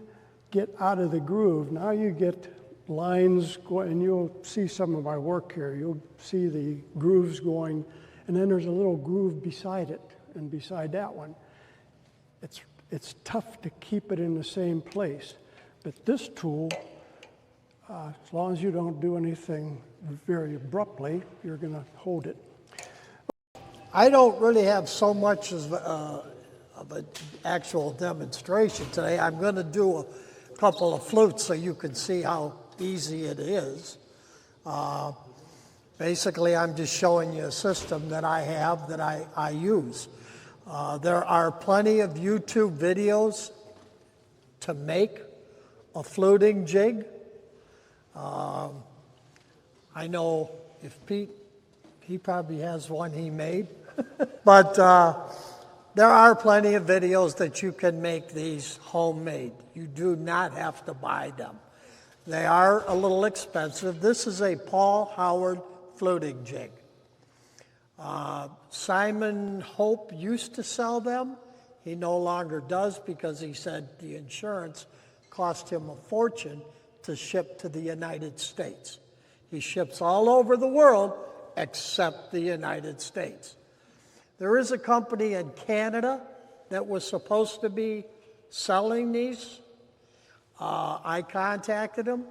get out of the groove, now you get lines going, and you'll see some of my work here. You'll see the grooves going, and then there's a little groove beside it and beside that one. It's tough to keep it in the same place. But this tool, as long as you don't do anything very abruptly, you're going to hold it. I don't really have so much of an actual demonstration today. I'm going to do a couple of flutes so you can see how easy it is. Basically, I'm just showing you a system that I have that I use. There are plenty of YouTube videos to make a fluting jig. I know if Pete, he probably has one he made. But there are plenty of videos that you can make these homemade. You do not have to buy them. They are a little expensive. This is a Paul Howard fluting jig. Simon Hope used to sell them. He no longer does because he said the insurance cost him a fortune to ship to the United States. He ships all over the world except the United States. There is a company in Canada that was supposed to be selling these. I contacted them.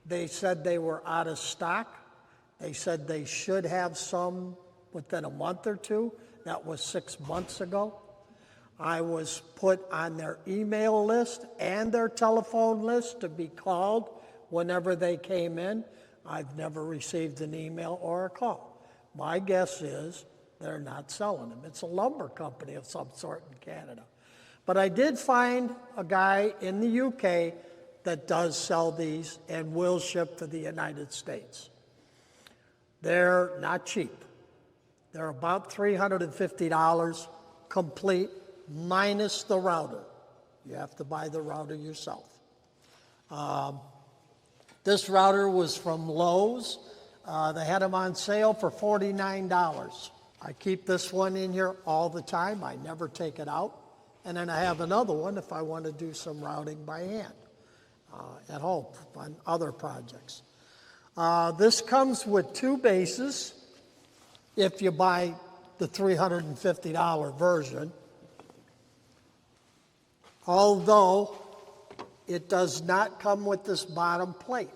They said they were out of stock. They said they should have some within a month or two. That was 6 months ago. I was put on their email list and their telephone list to be called whenever they came in. I've never received an email or a call. My guess is they're not selling them. It's a lumber company of some sort in Canada. But I did find a guy in the UK that does sell these and will ship to the United States. They're not cheap. They're about $350 complete, minus the router. You have to buy the router yourself. This router was from Lowe's. They had them on sale for $49. I keep this one in here all the time. I never take it out. And then I have another one if I want to do some routing by hand at home on other projects. This comes with 2 bases if you buy the $350 version, although it does not come with this bottom plate.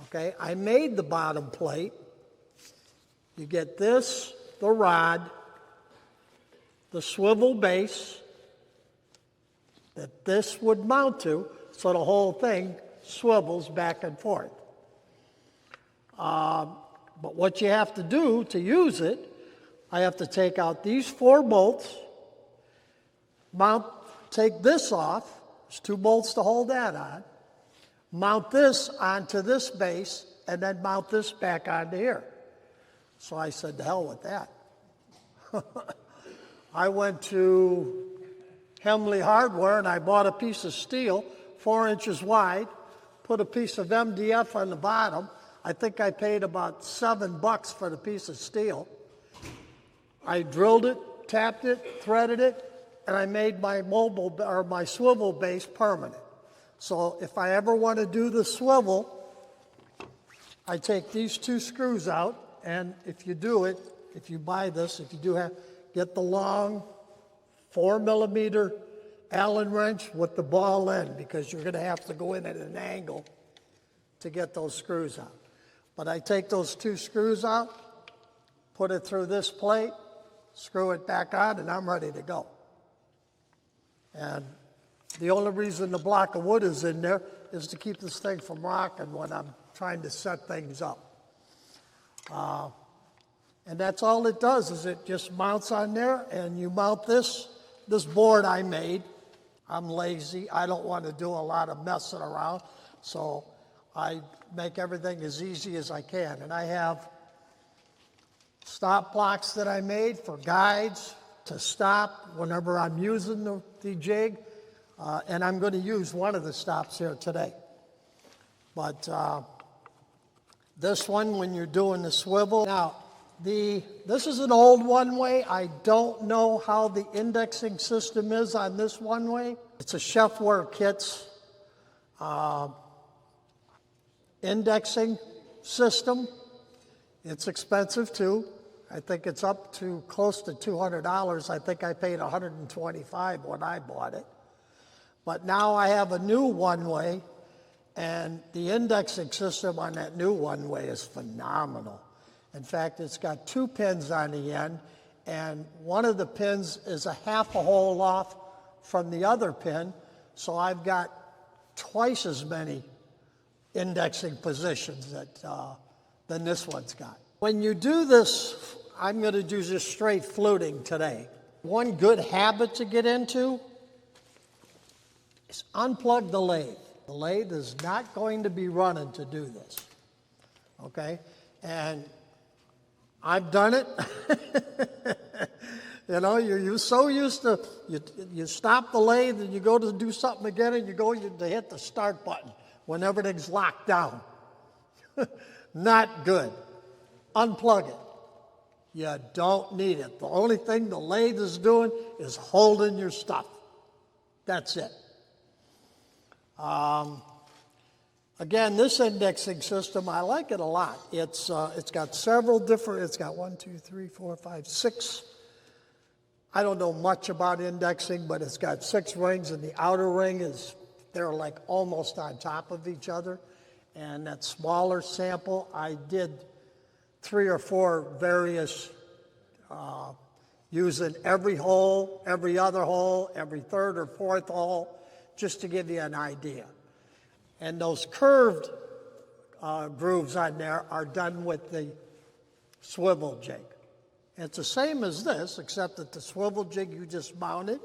Okay, I made the bottom plate. You get this, the rod, the swivel base that this would mount to, so the whole thing swivels back and forth. But what you have to do to use it, I have to take out these 4 bolts, take this off, there's 2 bolts to hold that on, mount this onto this base, and then mount this back onto here. So I said, to hell with that. I went to Hemley Hardware and I bought a piece of steel, 4 inches wide, put a piece of MDF on the bottom. I think I paid about $7 for the piece of steel. I drilled it, tapped it, threaded it, and I made my mobile or my swivel base permanent. So if I ever want to do the swivel, I take these 2 screws out, and if you do it, if you buy this, if you do have, get the long 4mm Allen wrench with the ball end, because you're going to have to go in at an angle to get those screws out. But I take those 2 screws out, put it through this plate, screw it back on, and I'm ready to go. And the only reason the block of wood is in there is to keep this thing from rocking when I'm trying to set things up. And that's all it does, is it just mounts on there, and you mount this board I made. I'm lazy. I don't want to do a lot of messing around, so I make everything as easy as I can. And I have stop blocks that I made for guides to stop whenever I'm using the jig, and I'm going to use one of the stops here today. But this one, when you're doing the swivel, now this is an old one-way. I don't know how the indexing system is on this one-way. It's a Chefware Kits indexing system. It's expensive too. I think it's up to close to $200. I think I paid $125 when I bought it. But now I have a new one-way, and the indexing system on that new one-way is phenomenal. In fact, it's got 2 pins on the end, and one of the pins is a half a hole off from the other pin, so I've got twice as many indexing positions than this one's got. When you do this, I'm going to do just straight fluting today. One good habit to get into is unplug the lathe. The lathe is not going to be running to do this, okay? And I've done it. You know, you're so used to, you stop the lathe and you go to do something again, and to hit the start button when everything's locked down. Not good. Unplug it. You don't need it. The only thing the lathe is doing is holding your stuff. That's it. Again, this indexing system, I like it a lot. It's got several different, it's got 1, 2, 3, 4, 5, 6. I don't know much about indexing, but it's got 6 rings, and the outer ring they're like almost on top of each other. And that smaller sample, I did 3 or 4 various, using every hole, every other hole, every 3rd or 4th hole, just to give you an idea. And those curved grooves on there are done with the swivel jig. It's the same as this, except that the swivel jig, you just mount it.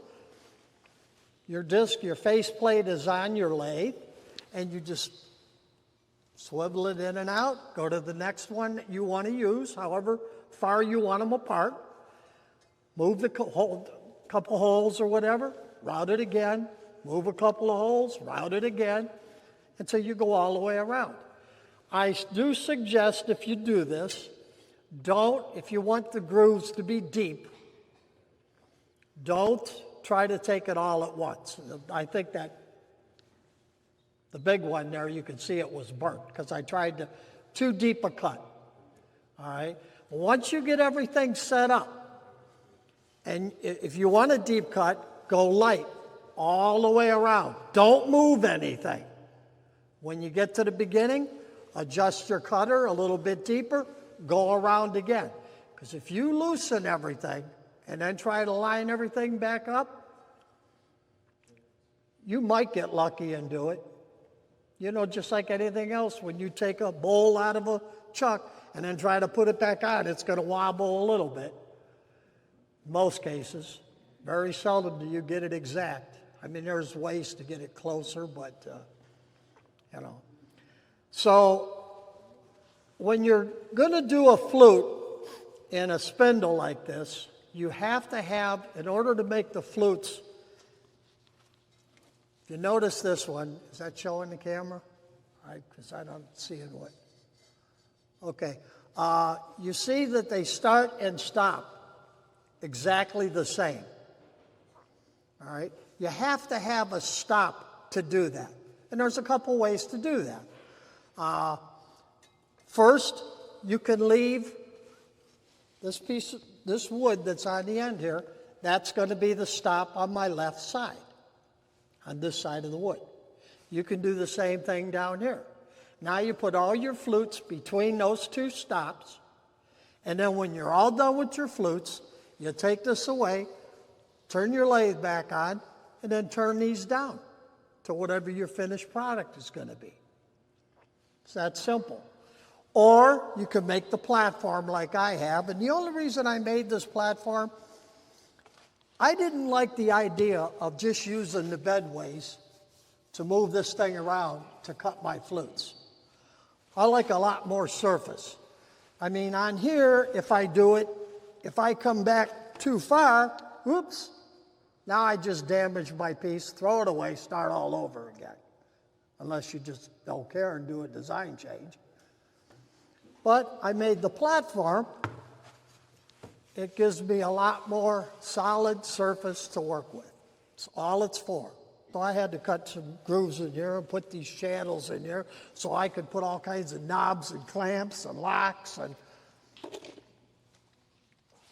Your disc, your faceplate is on your lathe, and you just swivel it in and out, go to the next one that you want to use, however far you want them apart, move the couple holes or whatever, route it again, move a couple of holes, route it again, until you go all the way around. I do suggest, if you do this, if you want the grooves to be deep, don't try to take it all at once. I think that the big one there, you can see it was burnt because I tried too deep a cut. All right. Once you get everything set up, and if you want a deep cut, go light all the way around. Don't move anything. When you get to the beginning, adjust your cutter a little bit deeper, go around again. Because if you loosen everything and then try to line everything back up, you might get lucky and do it. You know, just like anything else, when you take a bowl out of a chuck and then try to put it back on, it's going to wobble a little bit. Most cases. Very seldom do you get it exact. I mean, there's ways to get it closer, but, you know. So when you're going to do a flute in a spindle like this, you have to have, in order to make the flutes, if you notice this one, is that showing the camera? Because I don't see it. Okay. You see that they start and stop exactly the same. All right? You have to have a stop to do that. And there's a couple ways to do that. First, you can leave this wood that's on the end here, that's going to be the stop on my left side, on this side of the wood. You can do the same thing down here. Now you put all your flutes between those two stops, and then when you're all done with your flutes, you take this away, turn your lathe back on, and then turn these down to whatever your finished product is going to be. It's that simple. Or you can make the platform like I have, and the only reason I made this platform, I didn't like the idea of just using the bedways to move this thing around to cut my flutes. I like a lot more surface. I mean, on here, if I do it, if I come back too far, whoops, now I just damaged my piece, throw it away, start all over again. Unless you just don't care and do a design change. But I made the platform. It gives me a lot more solid surface to work with. It's all it's for. So I had to cut some grooves in here and put these channels in here so I could put all kinds of knobs and clamps and locks and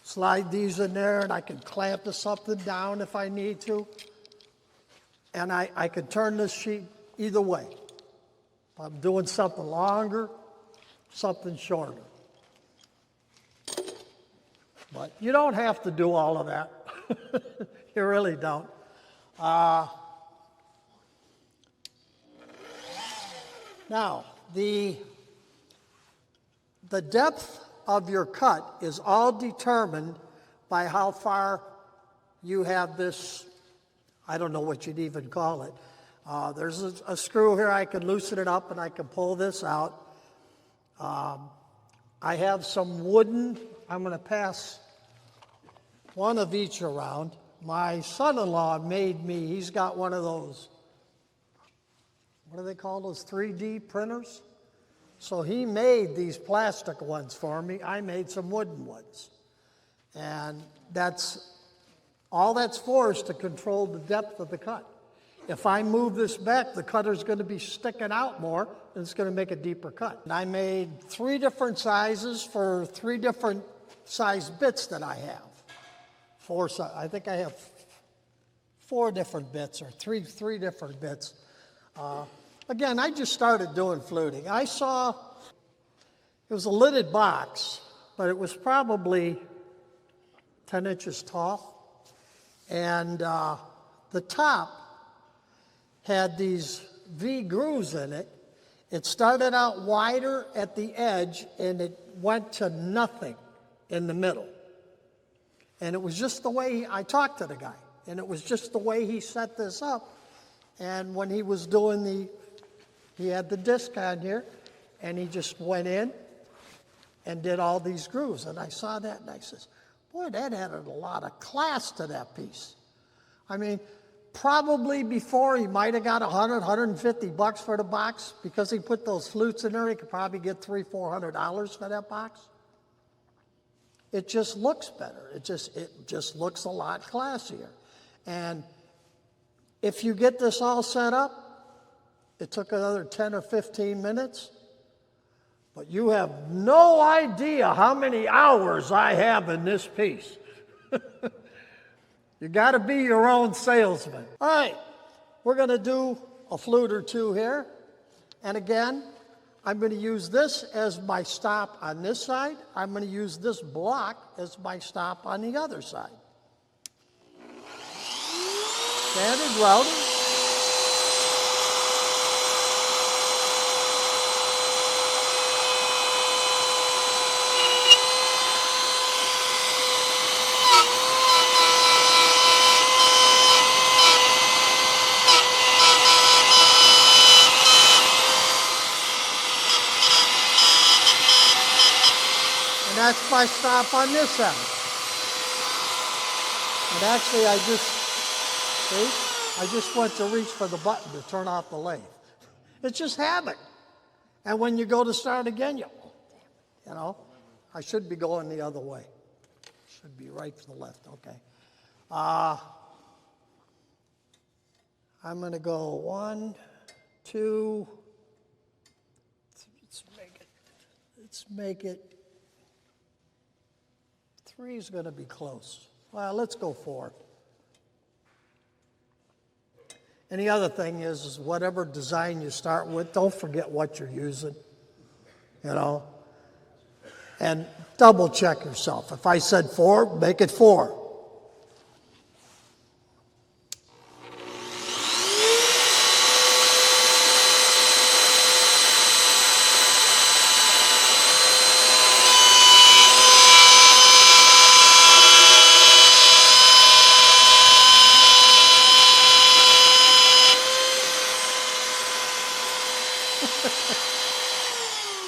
slide these in there, and I can clamp to something down if I need to. And I could turn this sheet either way. If I'm doing something longer, something shorter. But you don't have to do all of that. You really don't. Now, the depth of your cut is all determined by how far you have this, I don't know what you'd even call it. There's a screw here, I can loosen it up and I can pull this out. I have some wooden, I'm going to pass one of each around. My son-in-law made me, he's got one of those, what do they call those, 3D printers? So he made these plastic ones for me. I made some wooden ones. And all that's for is to control the depth of the cut. If I move this back, the cutter's going to be sticking out more, and it's going to make a deeper cut. And I made 3 different sizes for 3 different size bits that I have. I think I have 4 different bits, or three different bits. Again, I just started doing fluting. I saw, it was a lidded box, but it was probably 10 inches tall. And the top had these V grooves in it. It started out wider at the edge, and it went to nothing in the middle. And it was just the way, I talked to the guy, and it was just the way he set this up. And when he was doing he had the disc on here, and he just went in and did all these grooves. And I saw that, and I says, boy, that added a lot of class to that piece. I mean, probably before he might have got $150 for the box. Because he put those flutes in there, he could probably get $300-400 for that box. It just looks better. It just looks a lot classier. And if you get this all set up, it took another 10 or 15 minutes, but you have no idea how many hours I have in this piece. You got to be your own salesman. All right, we're going to do a flute or two here. And again, I'm going to use this as my stop on this side. I'm going to use this block as my stop on the other side. Standard routing. And that's my stop on this end. And actually I just went to reach for the button to turn off the lathe. It's just habit. And when you go to start again, oh, damn it. you know? I should be going the other way. Should be right for the left, okay. I'm gonna go 1, 2, let's make it, 3 is gonna be close. Well, let's go 4. And the other thing is whatever design you start with, don't forget what you're using, you know? And double check yourself. If I said 4, make it 4.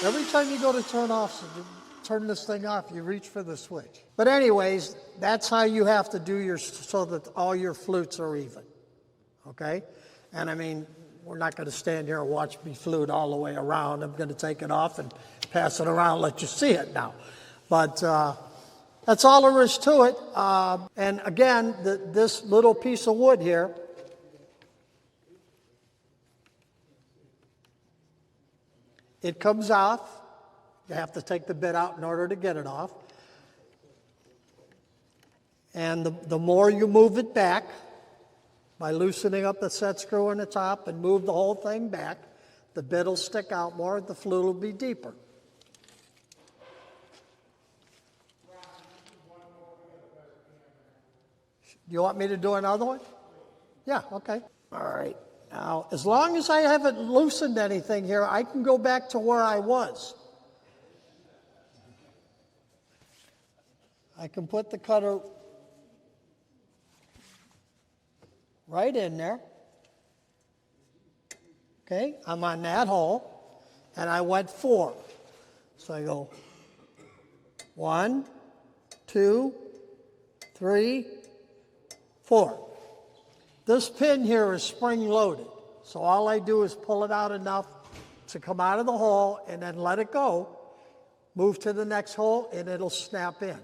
Every time you go to turn this thing off, you reach for the switch. But anyways, that's how you have to do your, so that all your flutes are even, okay? And I mean, we're not going to stand here and watch me flute all the way around. I'm going to take it off and pass it around, let you see it now. But that's all there is to it. And again, this little piece of wood here, it comes off. You have to take the bit out in order to get it off. And the more you move it back, by loosening up the set screw in the top and move the whole thing back, the bit will stick out more, the flute will be deeper. You want me to do another one? Yeah, okay. All right. Now, as long as I haven't loosened anything here, I can go back to where I was. I can put the cutter right in there. Okay, I'm on that hole, and I went 4. So I go 1, 2, 3, 4. This pin here is spring-loaded, so all I do is pull it out enough to come out of the hole and then let it go, move to the next hole, and it'll snap in.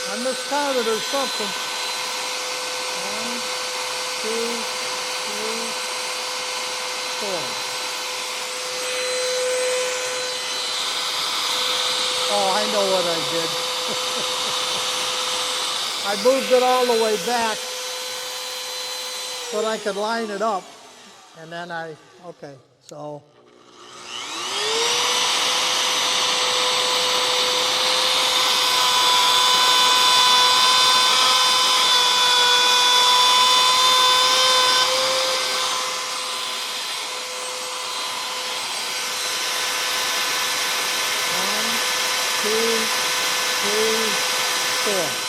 I miscounted or something. 1, 2, 3, 4. Oh, I know what I did. I moved it all the way back so that I could line it up. And then okay, so. Two, 3, 4.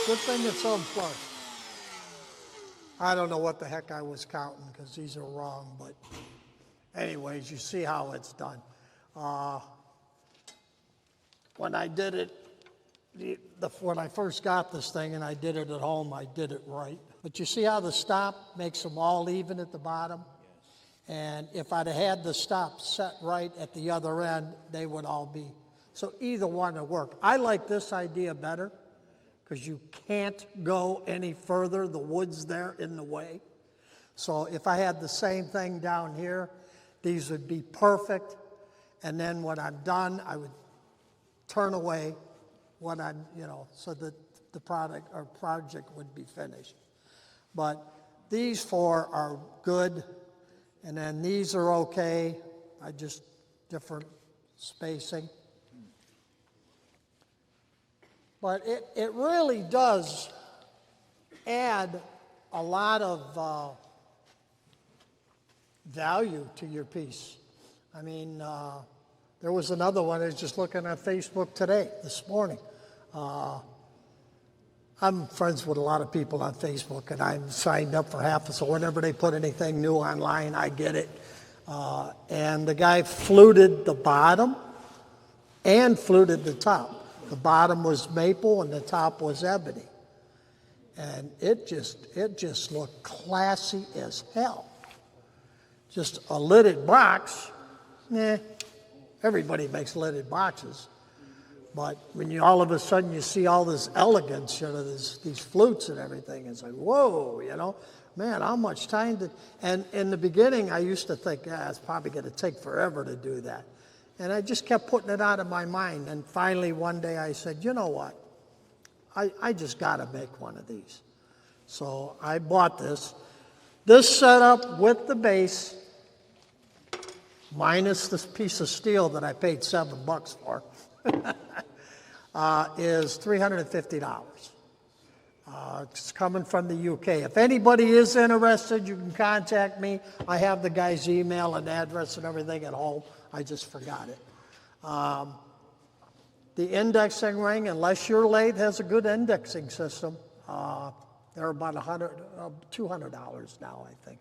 Good thing it's unplugged. I don't know what the heck I was counting because these are wrong, but anyways, you see how it's done. When I did it, when I first got this thing and I did it at home, I did it right. But you see how the stop makes them all even at the bottom? And if I'd have had the stop set right at the other end, they would all be, so either one would work. I like this idea better because you can't go any further. The wood's there in the way. So if I had the same thing down here, these would be perfect. And then when I'm done, I would turn away what I'm, so that the product or project would be finished. But these four are good. And then these are okay. I just different spacing. But it really does add a lot of value to your piece. I mean, there was another one I was just looking at Facebook this morning. I'm friends with a lot of people on Facebook, and I'm signed up for half, so whenever they put anything new online, I get it. And the guy fluted the bottom and fluted the top. The bottom was maple and the top was ebony. And it just looked classy as hell. Just a lidded box, everybody makes lidded boxes. But when you all of a sudden you see all this elegance, these flutes and everything, it's like, whoa, man, how much time did, and in the beginning I used to think, it's probably going to take forever to do that. And I just kept putting it out of my mind. And finally one day I said, you know what, I just got to make one of these. So I bought this. This setup with the base, minus this piece of steel that I paid $7 for, is $350. It's coming from the UK. If anybody is interested, you can contact me. I have the guy's email and address and everything at home. I just forgot it. The indexing ring, unless your lathe has a good indexing system, they're about $200 now, I think.